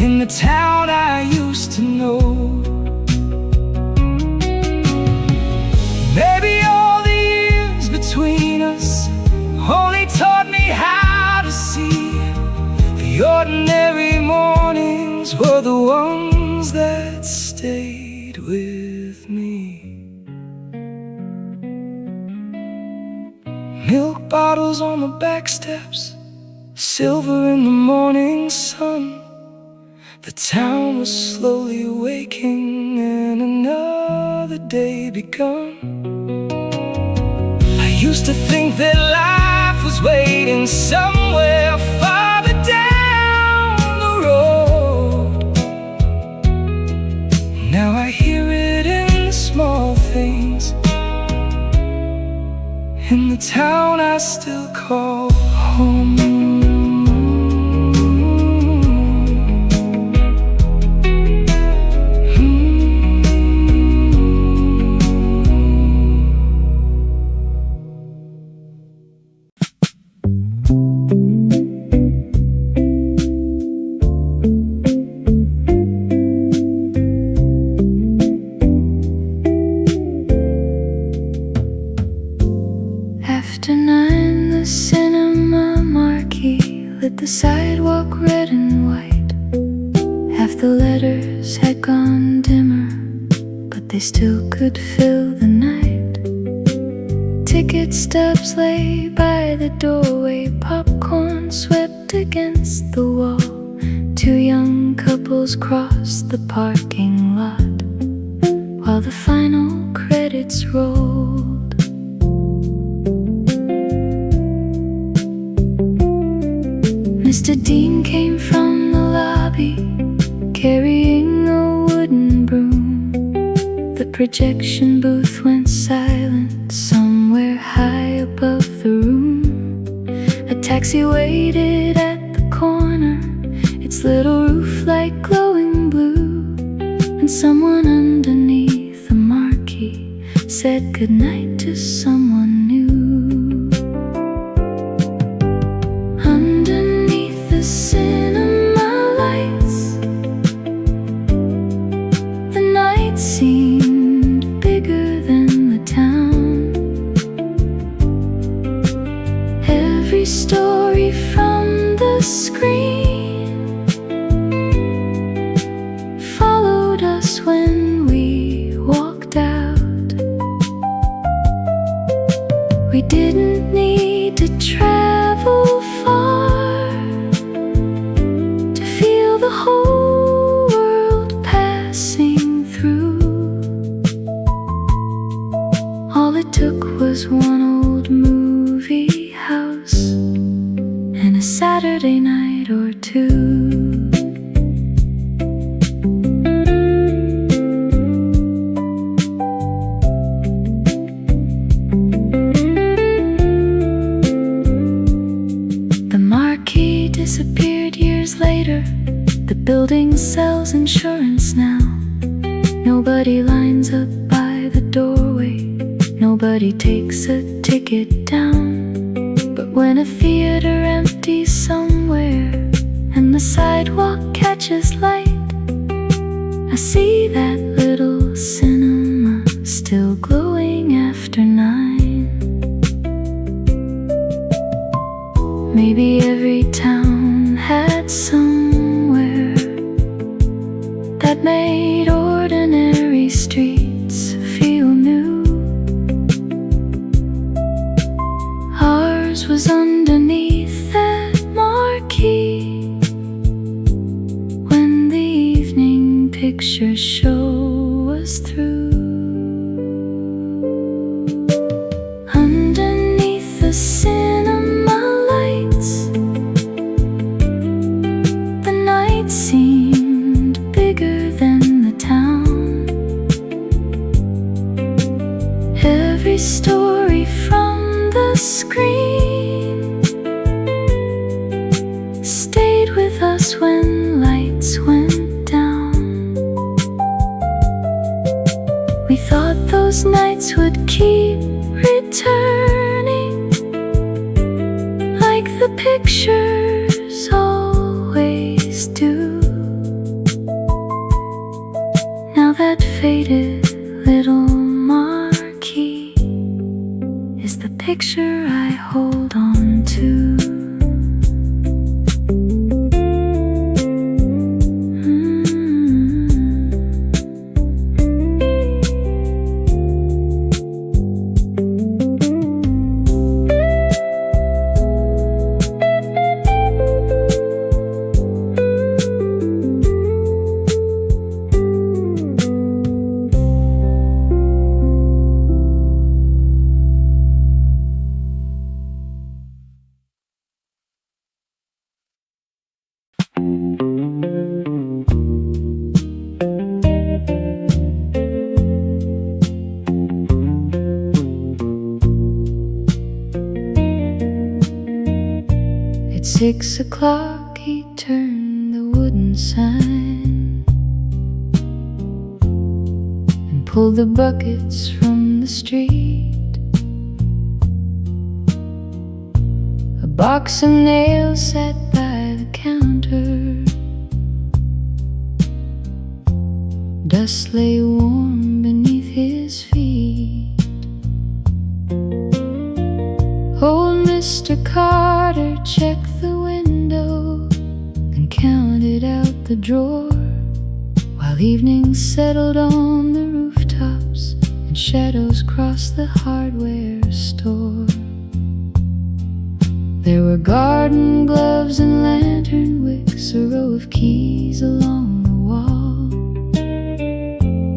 in the town I used to know. Maybe all the years between us only taught me how to see the ordinary mornings were the ones that stayed with me. Milk bottles on the back steps, silver in the morning sun. The town was slowly waking and another day begun. I used to think that life was waiting somewhere farther down the road. Now I hear it in the small things, in the town I still call home. After 9, the cinema marquee lit the sidewalk red and white. Half the letters had gone dimmer, but they still could fill the night. Ticket stubs lay by the doorway, popcorn swept against the wall. 2 young couples crossed the parking lot while the final credits rolled. Mr. Dean came from the lobby, carrying a wooden broom. The projection booth went silent somewhere high above the room. A taxi waited at the corner, its little roof light glowing blue, and someone underneath the marquee said goodnight to someone new. Underneath the cinema lights, the night seemed bigger than the town. sells insurance now. Nobody lines up by the doorway. Nobody takes a ticket down. But when a theater empties somewhere and the sidewalk catches light, I see that little cinema still glowing after 9. Maybe every town had somewhere that made ordinary streets feel new. Ours was underneath that marquee when the evening picture show was through. Underneath the cinema lights, the night seemed bigger than the town. Every story from the screen stayed with us when lights went down. We thought those nights would keep returning, like the pictures always do. Now that faded little marquee is the picture I hold on to. At 6 o'clock he turned the wooden sign and pulled the buckets from the street. A box of nails sat by the counter. Dust lay warm beneath his feet. Old Mr. Carter checked the window and counted out the drawer, while evening settled on the rooftops and shadows crossed the hardware store. There were garden gloves and lantern wicks, a row of keys along the wall,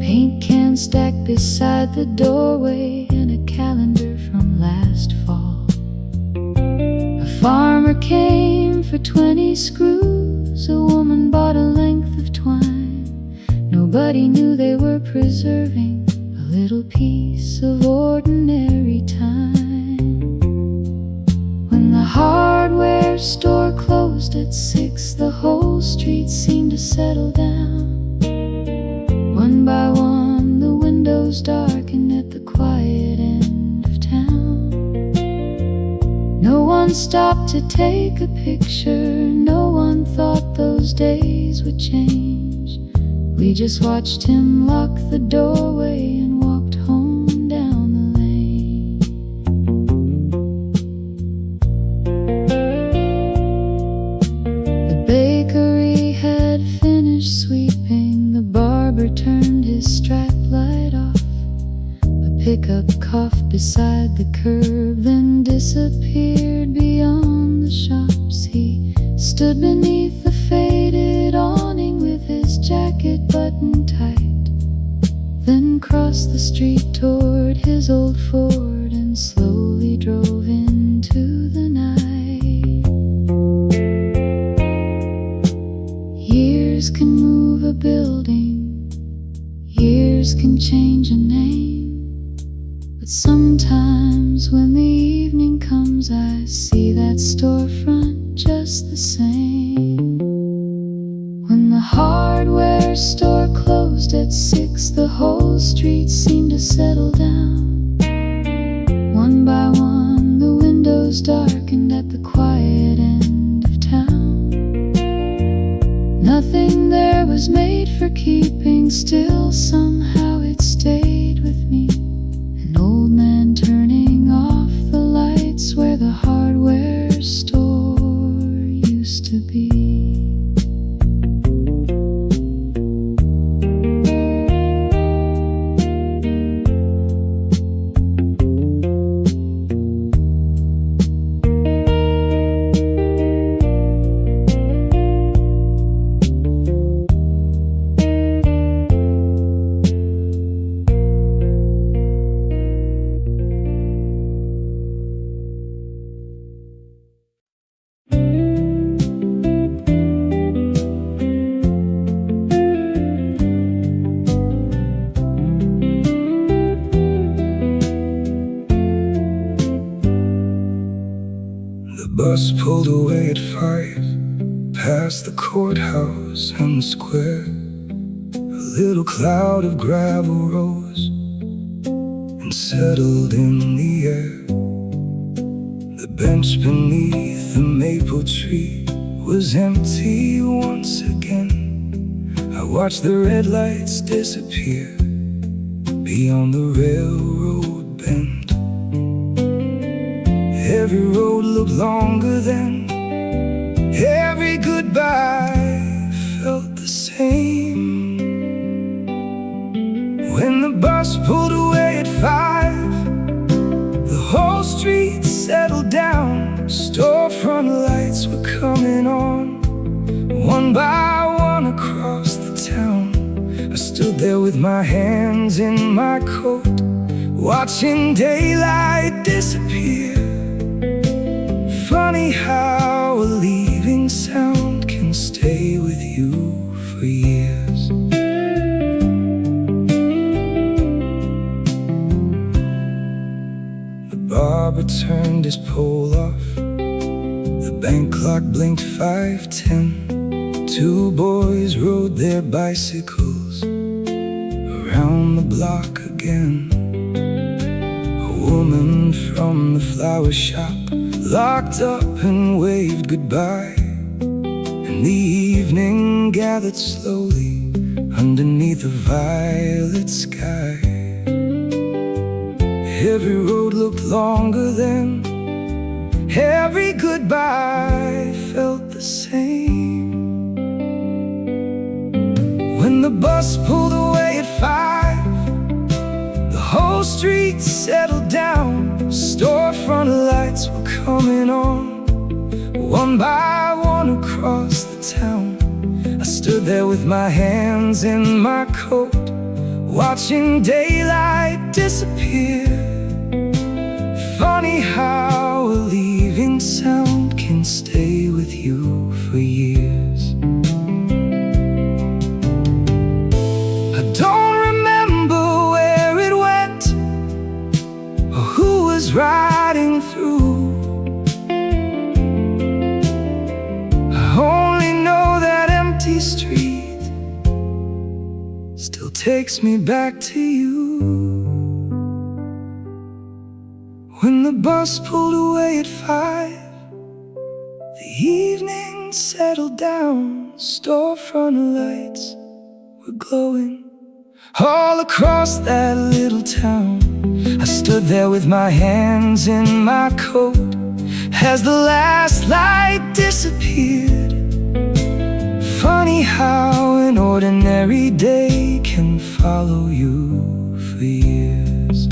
paint cans stacked beside the doorway, and a calendar from last fall. A farmer came for 20 screws, a woman bought a length of twine. Nobody knew they were preserving a little piece of ordinary time. When the hardware store closed at 6, the whole street seemed to settle down. One by one the windows darkened at the quiet end of town. No one stopped to take a picture, no one thought those days would change. We just watched him lock the doorway and walked home down the lane. The bakery had finished sweeping, the barber turned his strap light off. A pickup coughed beside the curb, then disappeared beyond the shops. He stood beneath the faded awning with his jacket buttoned tight, then crossed the street toward his old Ford and slowly drove into the night. Years can move a building, years can change a name, but sometimes when the evening comes I see that storefront just the same. When the the hardware store closed at 6, the whole street seemed to settle down. One by one, the windows darkened at the quiet end of town. Nothing there was made for keeping still, somehow it stayed with me. An old man turning off the lights where the hardware store used to be. Bus pulled away at 5, past the courthouse and the square. A little cloud of gravel rose and settled in the air. The bench beneath the maple tree was empty once again. I watched the red lights disappear beyond the railroad bend. Every road looked longer then. Every goodbye felt the same. When the bus pulled away at 5, the whole street settled down. Storefront lights were coming on, one by one across the town. I stood there with my hands in my coat, watching daylight disappear. Funny how a leaving sound can stay with you for years. The barber turned his pole off. The bank clock blinked 5:10. Two boys rode their bicycles around the block again. A woman from the flower shop locked up and waved goodbye, and the evening gathered slowly underneath a violet sky. Every road looked longer then. Every goodbye felt the same. When the bus pulled away at 5, the whole street settled down. Storefront lights were coming on, one by one across the town. I stood there with my hands in my coat, watching daylight disappear. Funny how a leaving sound can stay with you for years. I don't remember where it went or who was riding through. I only know that empty street still takes me back to you. When the bus pulled away at 5, the evening settled down. Storefront lights were glowing all across that little town. I stood there with my hands in my coat as the last light disappeared. Funny how an ordinary day can follow you for years.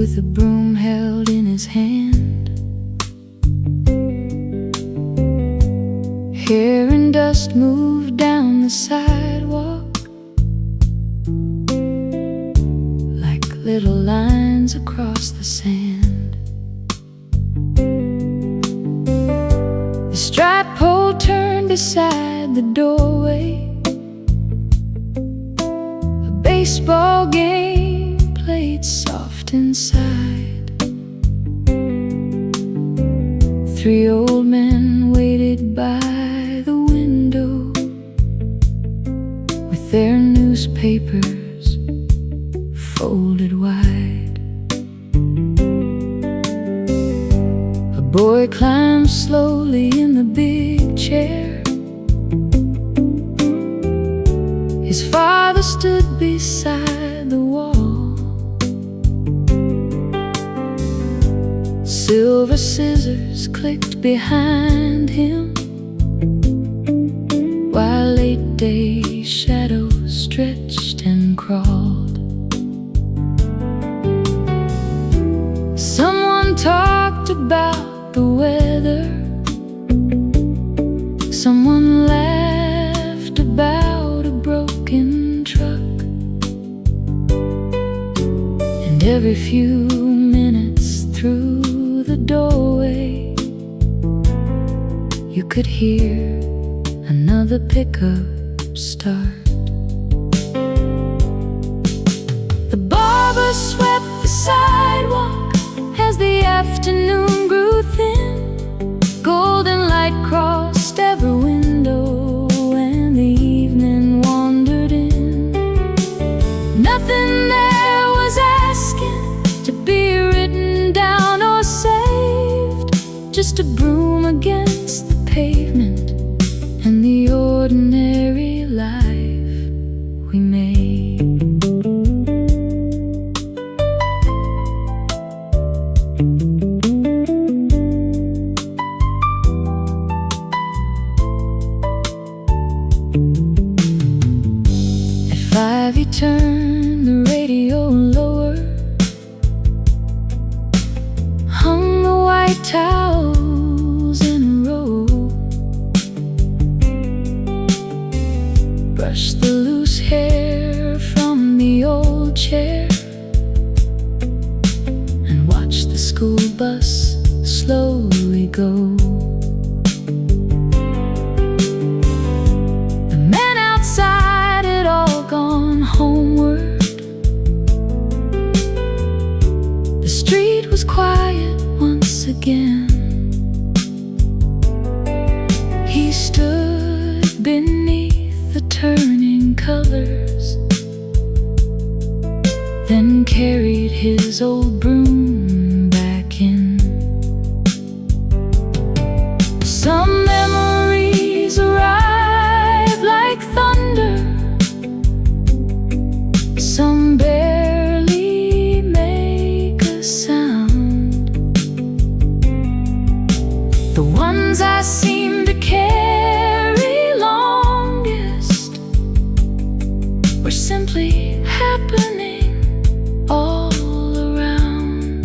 with a broom held in his hand. Hair and dust moved down the sidewalk like little lines across the sand. The striped pole turned beside the doorway. A baseball game played soft inside. 3 old men waited by the window with their newspapers folded wide. A boy climbed slowly in the big chair. His father stood beside the wall. Silver scissors clicked behind him while late-day shadows stretched and crawled. Someone talked about the weather. Someone laughed about a broken truck. And every few minutes through the doorway, you could hear another pickup start. The barber swept the sidewalk as the afternoon grew thin. Golden light crossed every window and the evening wandered in. Nothing there was asking to be written down or saved. Just a broom against the pavement and the ordinary life we made. At 5 he turned the radio lower, hung the white towels in a row, brushed the loose hair from the old chair, and watched the school bus slowly go. The men outside had all gone homeward. The street was quiet once again. He stood beneath the turning colors, then carried his old broom back in. Some memories arrive like thunder, some barely make a sound. The ones I seem to carry longest were simply happening all around.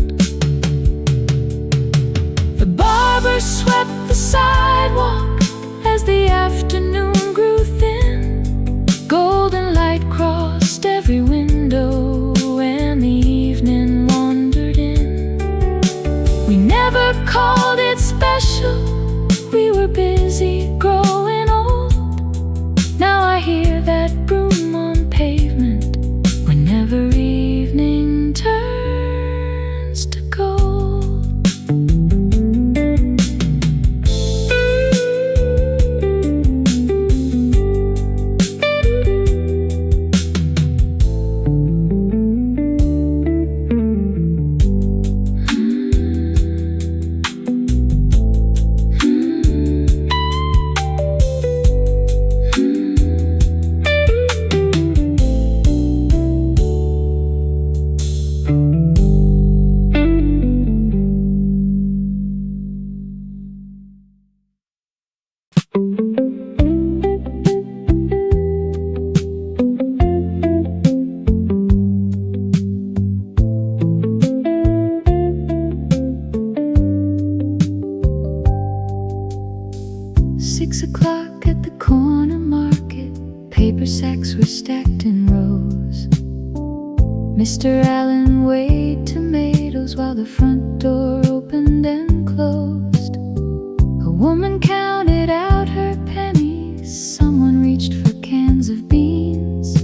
Mr. Allen weighed tomatoes while the front door opened and closed. A woman counted out her pennies. Someone reached for cans of beans.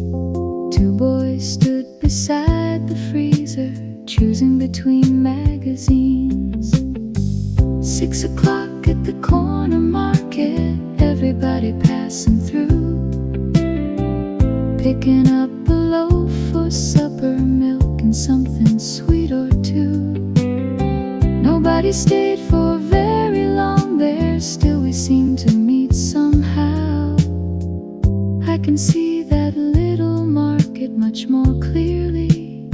Two boys stood beside the freezer, choosing between magazines. 6 o'clock at the corner market, everybody passing through, picking up a loaf for supper, milk and something sweet or two. Nobody stayed for very long there, still we seem to meet somehow. I can see that little market much more clearly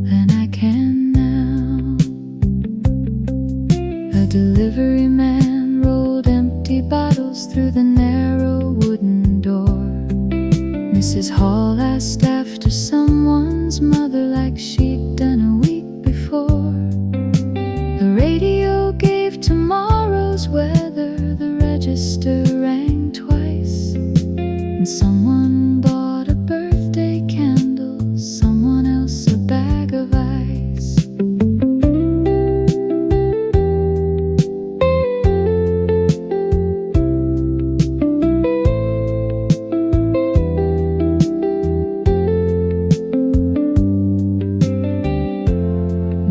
than I can now. A delivery man rolled empty bottles through the narrow wooden door. Mrs. Hall asked after someone's mother like she'd done a week before. The radio gave tomorrow's weather, the register rang twice, and someone bought a birthday candle, someone else a bag of ice.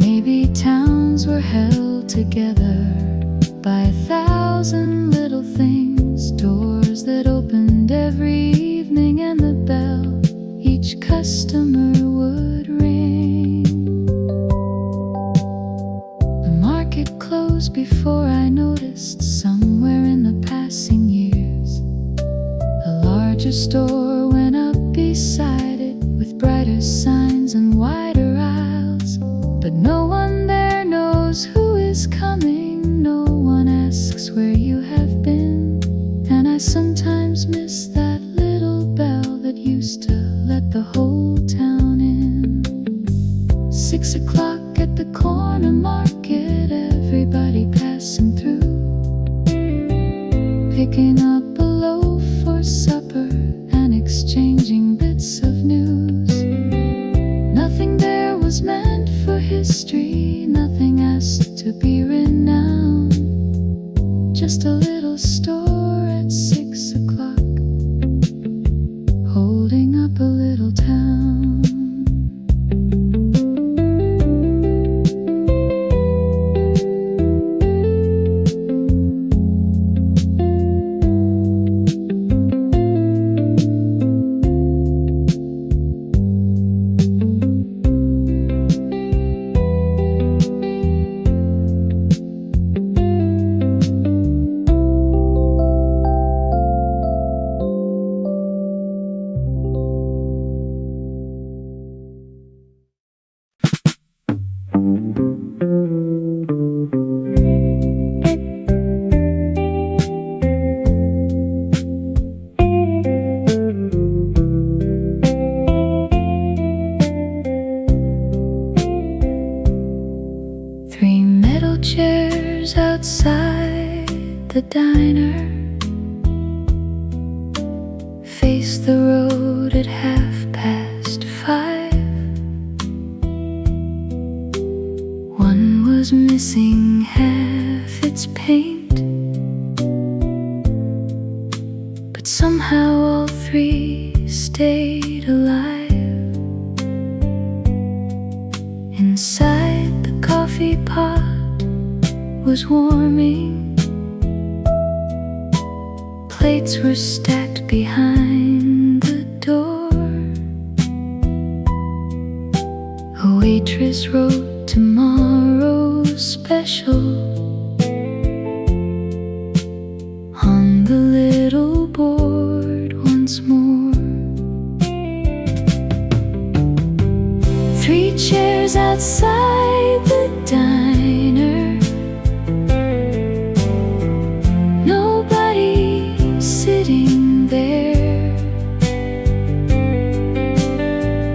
Maybe towns were held together by 1,000 little things, doors that opened every evening and the bell each customer would ring. The market closed before I noticed, somewhere in the passing years. A larger store went up beside it with brighter signs and wider aisles, but no one there knows who is coming. No one asks where you have been, and I sometimes miss that little bell that used to let the whole town in. 6 o'clock at the corner market, everybody passing through, picking up a loaf for supper and exchanging bits of news. Nothing there was meant for history, nothing asked to be renowned. Just a little store at 6 o'clock, holding up a little town. Three metal chairs outside the diner face the road at 5:30. One was missing half its paint, but somehow all three stayed alive. Inside, the coffee pot was warming, plates were stacked behind the door. A waitress wrote tomorrow's special on the little board once more. 3 chairs outside the diner, nobody sitting there.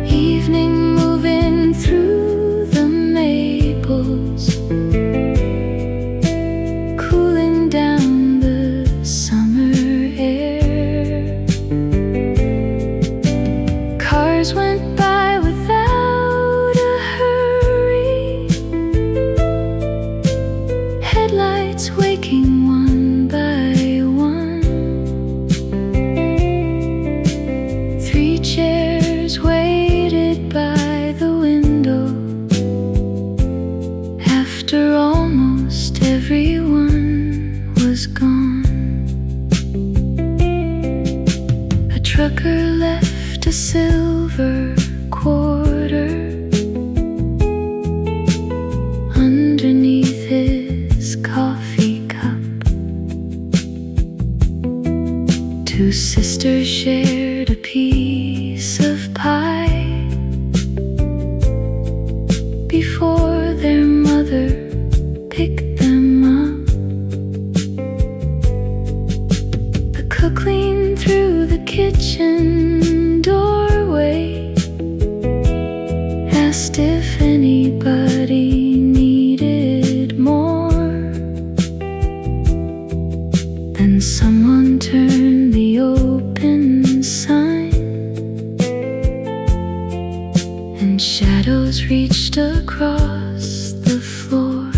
Evening moving through the maples, cooling down the summer air. Cars went by without asked if anybody needed more. Then someone turned the open sign, and shadows reached across the floor.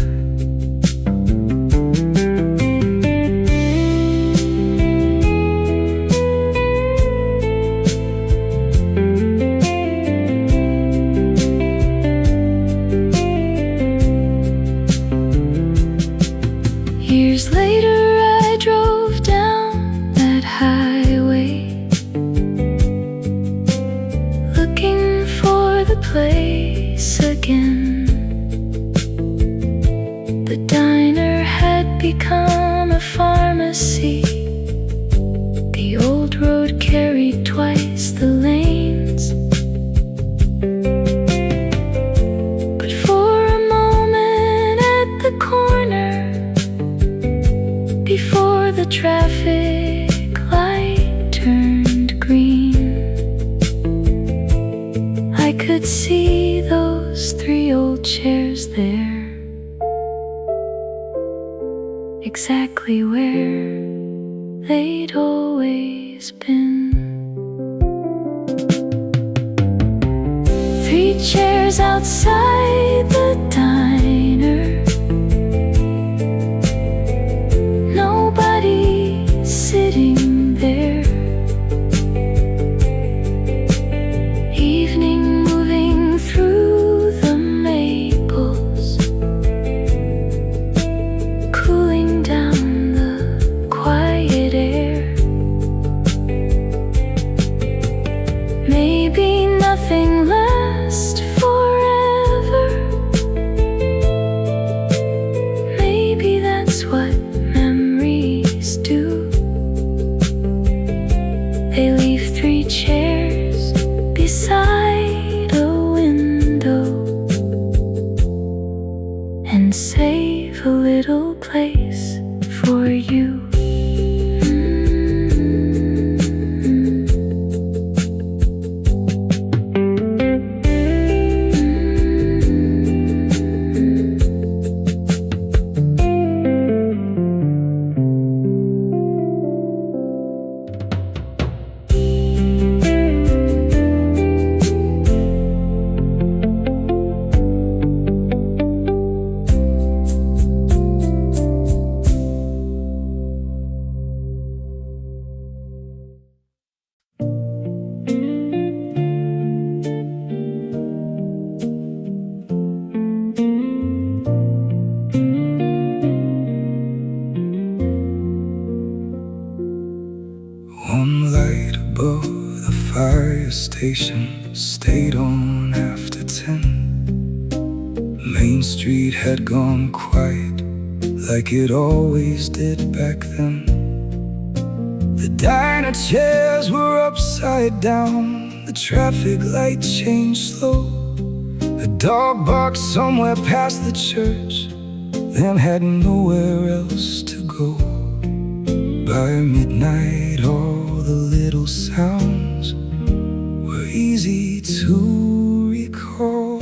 Years later I drove down that highway, looking for the place again. The diner had become a pharmacy. The old road carried twice the lanes. But for a moment at the corner, before the traffic light turned green, I could see those 3 old chairs there, exactly where they'd always been. 3 chairs outside the diner, nobody sitting there. Evening moving through the maples, cooling down the quiet air. Maybe nothing lasts forever. Maybe that's what memories do. They leave 3 chairs beside a window and save a little place for you. One light above the fire station stayed on after 10. Main Street had gone quiet, like it always did back then. The diner chairs were upside down, the traffic light changed slow. A dog barked somewhere past the church, then had nowhere else to go. By midnight all the little sounds were easy to recall.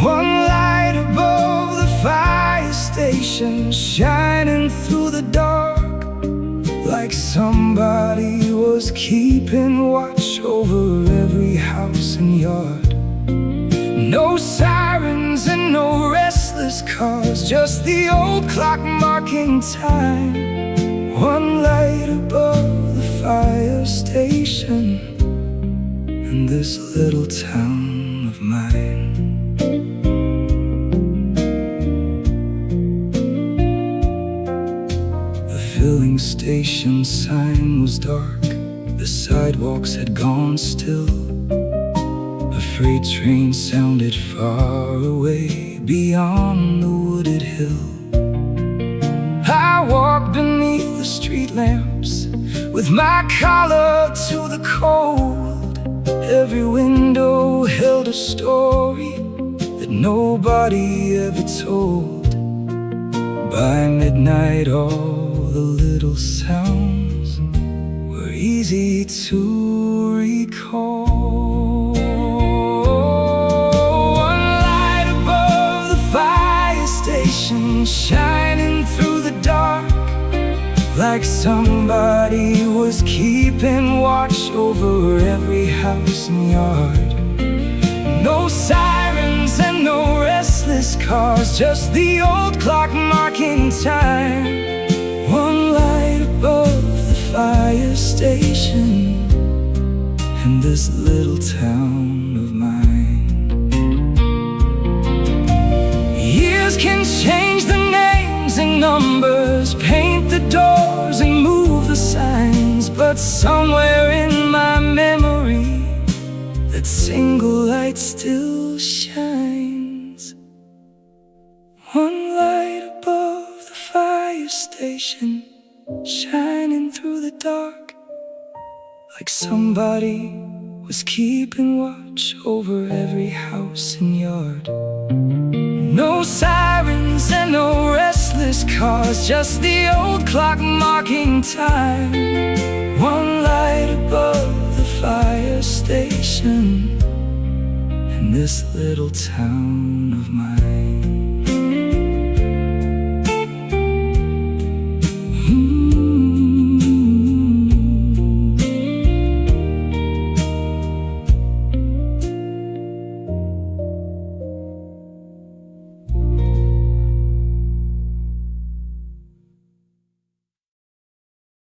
One light above the fire station shining through the dark, like somebody was keeping watch over every house and yard. No sirens and no restless cars, just the old clock marking time. One light above the fire station in this little town of mine. The filling station sign was dark, the sidewalks had gone still. A freight train sounded far away beyond the wooded hill. I walked beneath the street lamps with my collar to the cold. Every window held a story that nobody ever told. By midnight all the little sounds were easy to recall. shining through the dark, like somebody was keeping watch over every house and yard. No sirens and no restless cars, just the old clock marking time. One light above the fire station in this little town of mine. Years can change the names and numbers, paint the doors and move the signs, but somewhere in my memory that single light still shines. One light above the fire station, shining through the dark, like somebody was keeping watch over every house and yard. No sirens and no restless cars, just the old clock marking time. One light above the fire station in this little town of mine.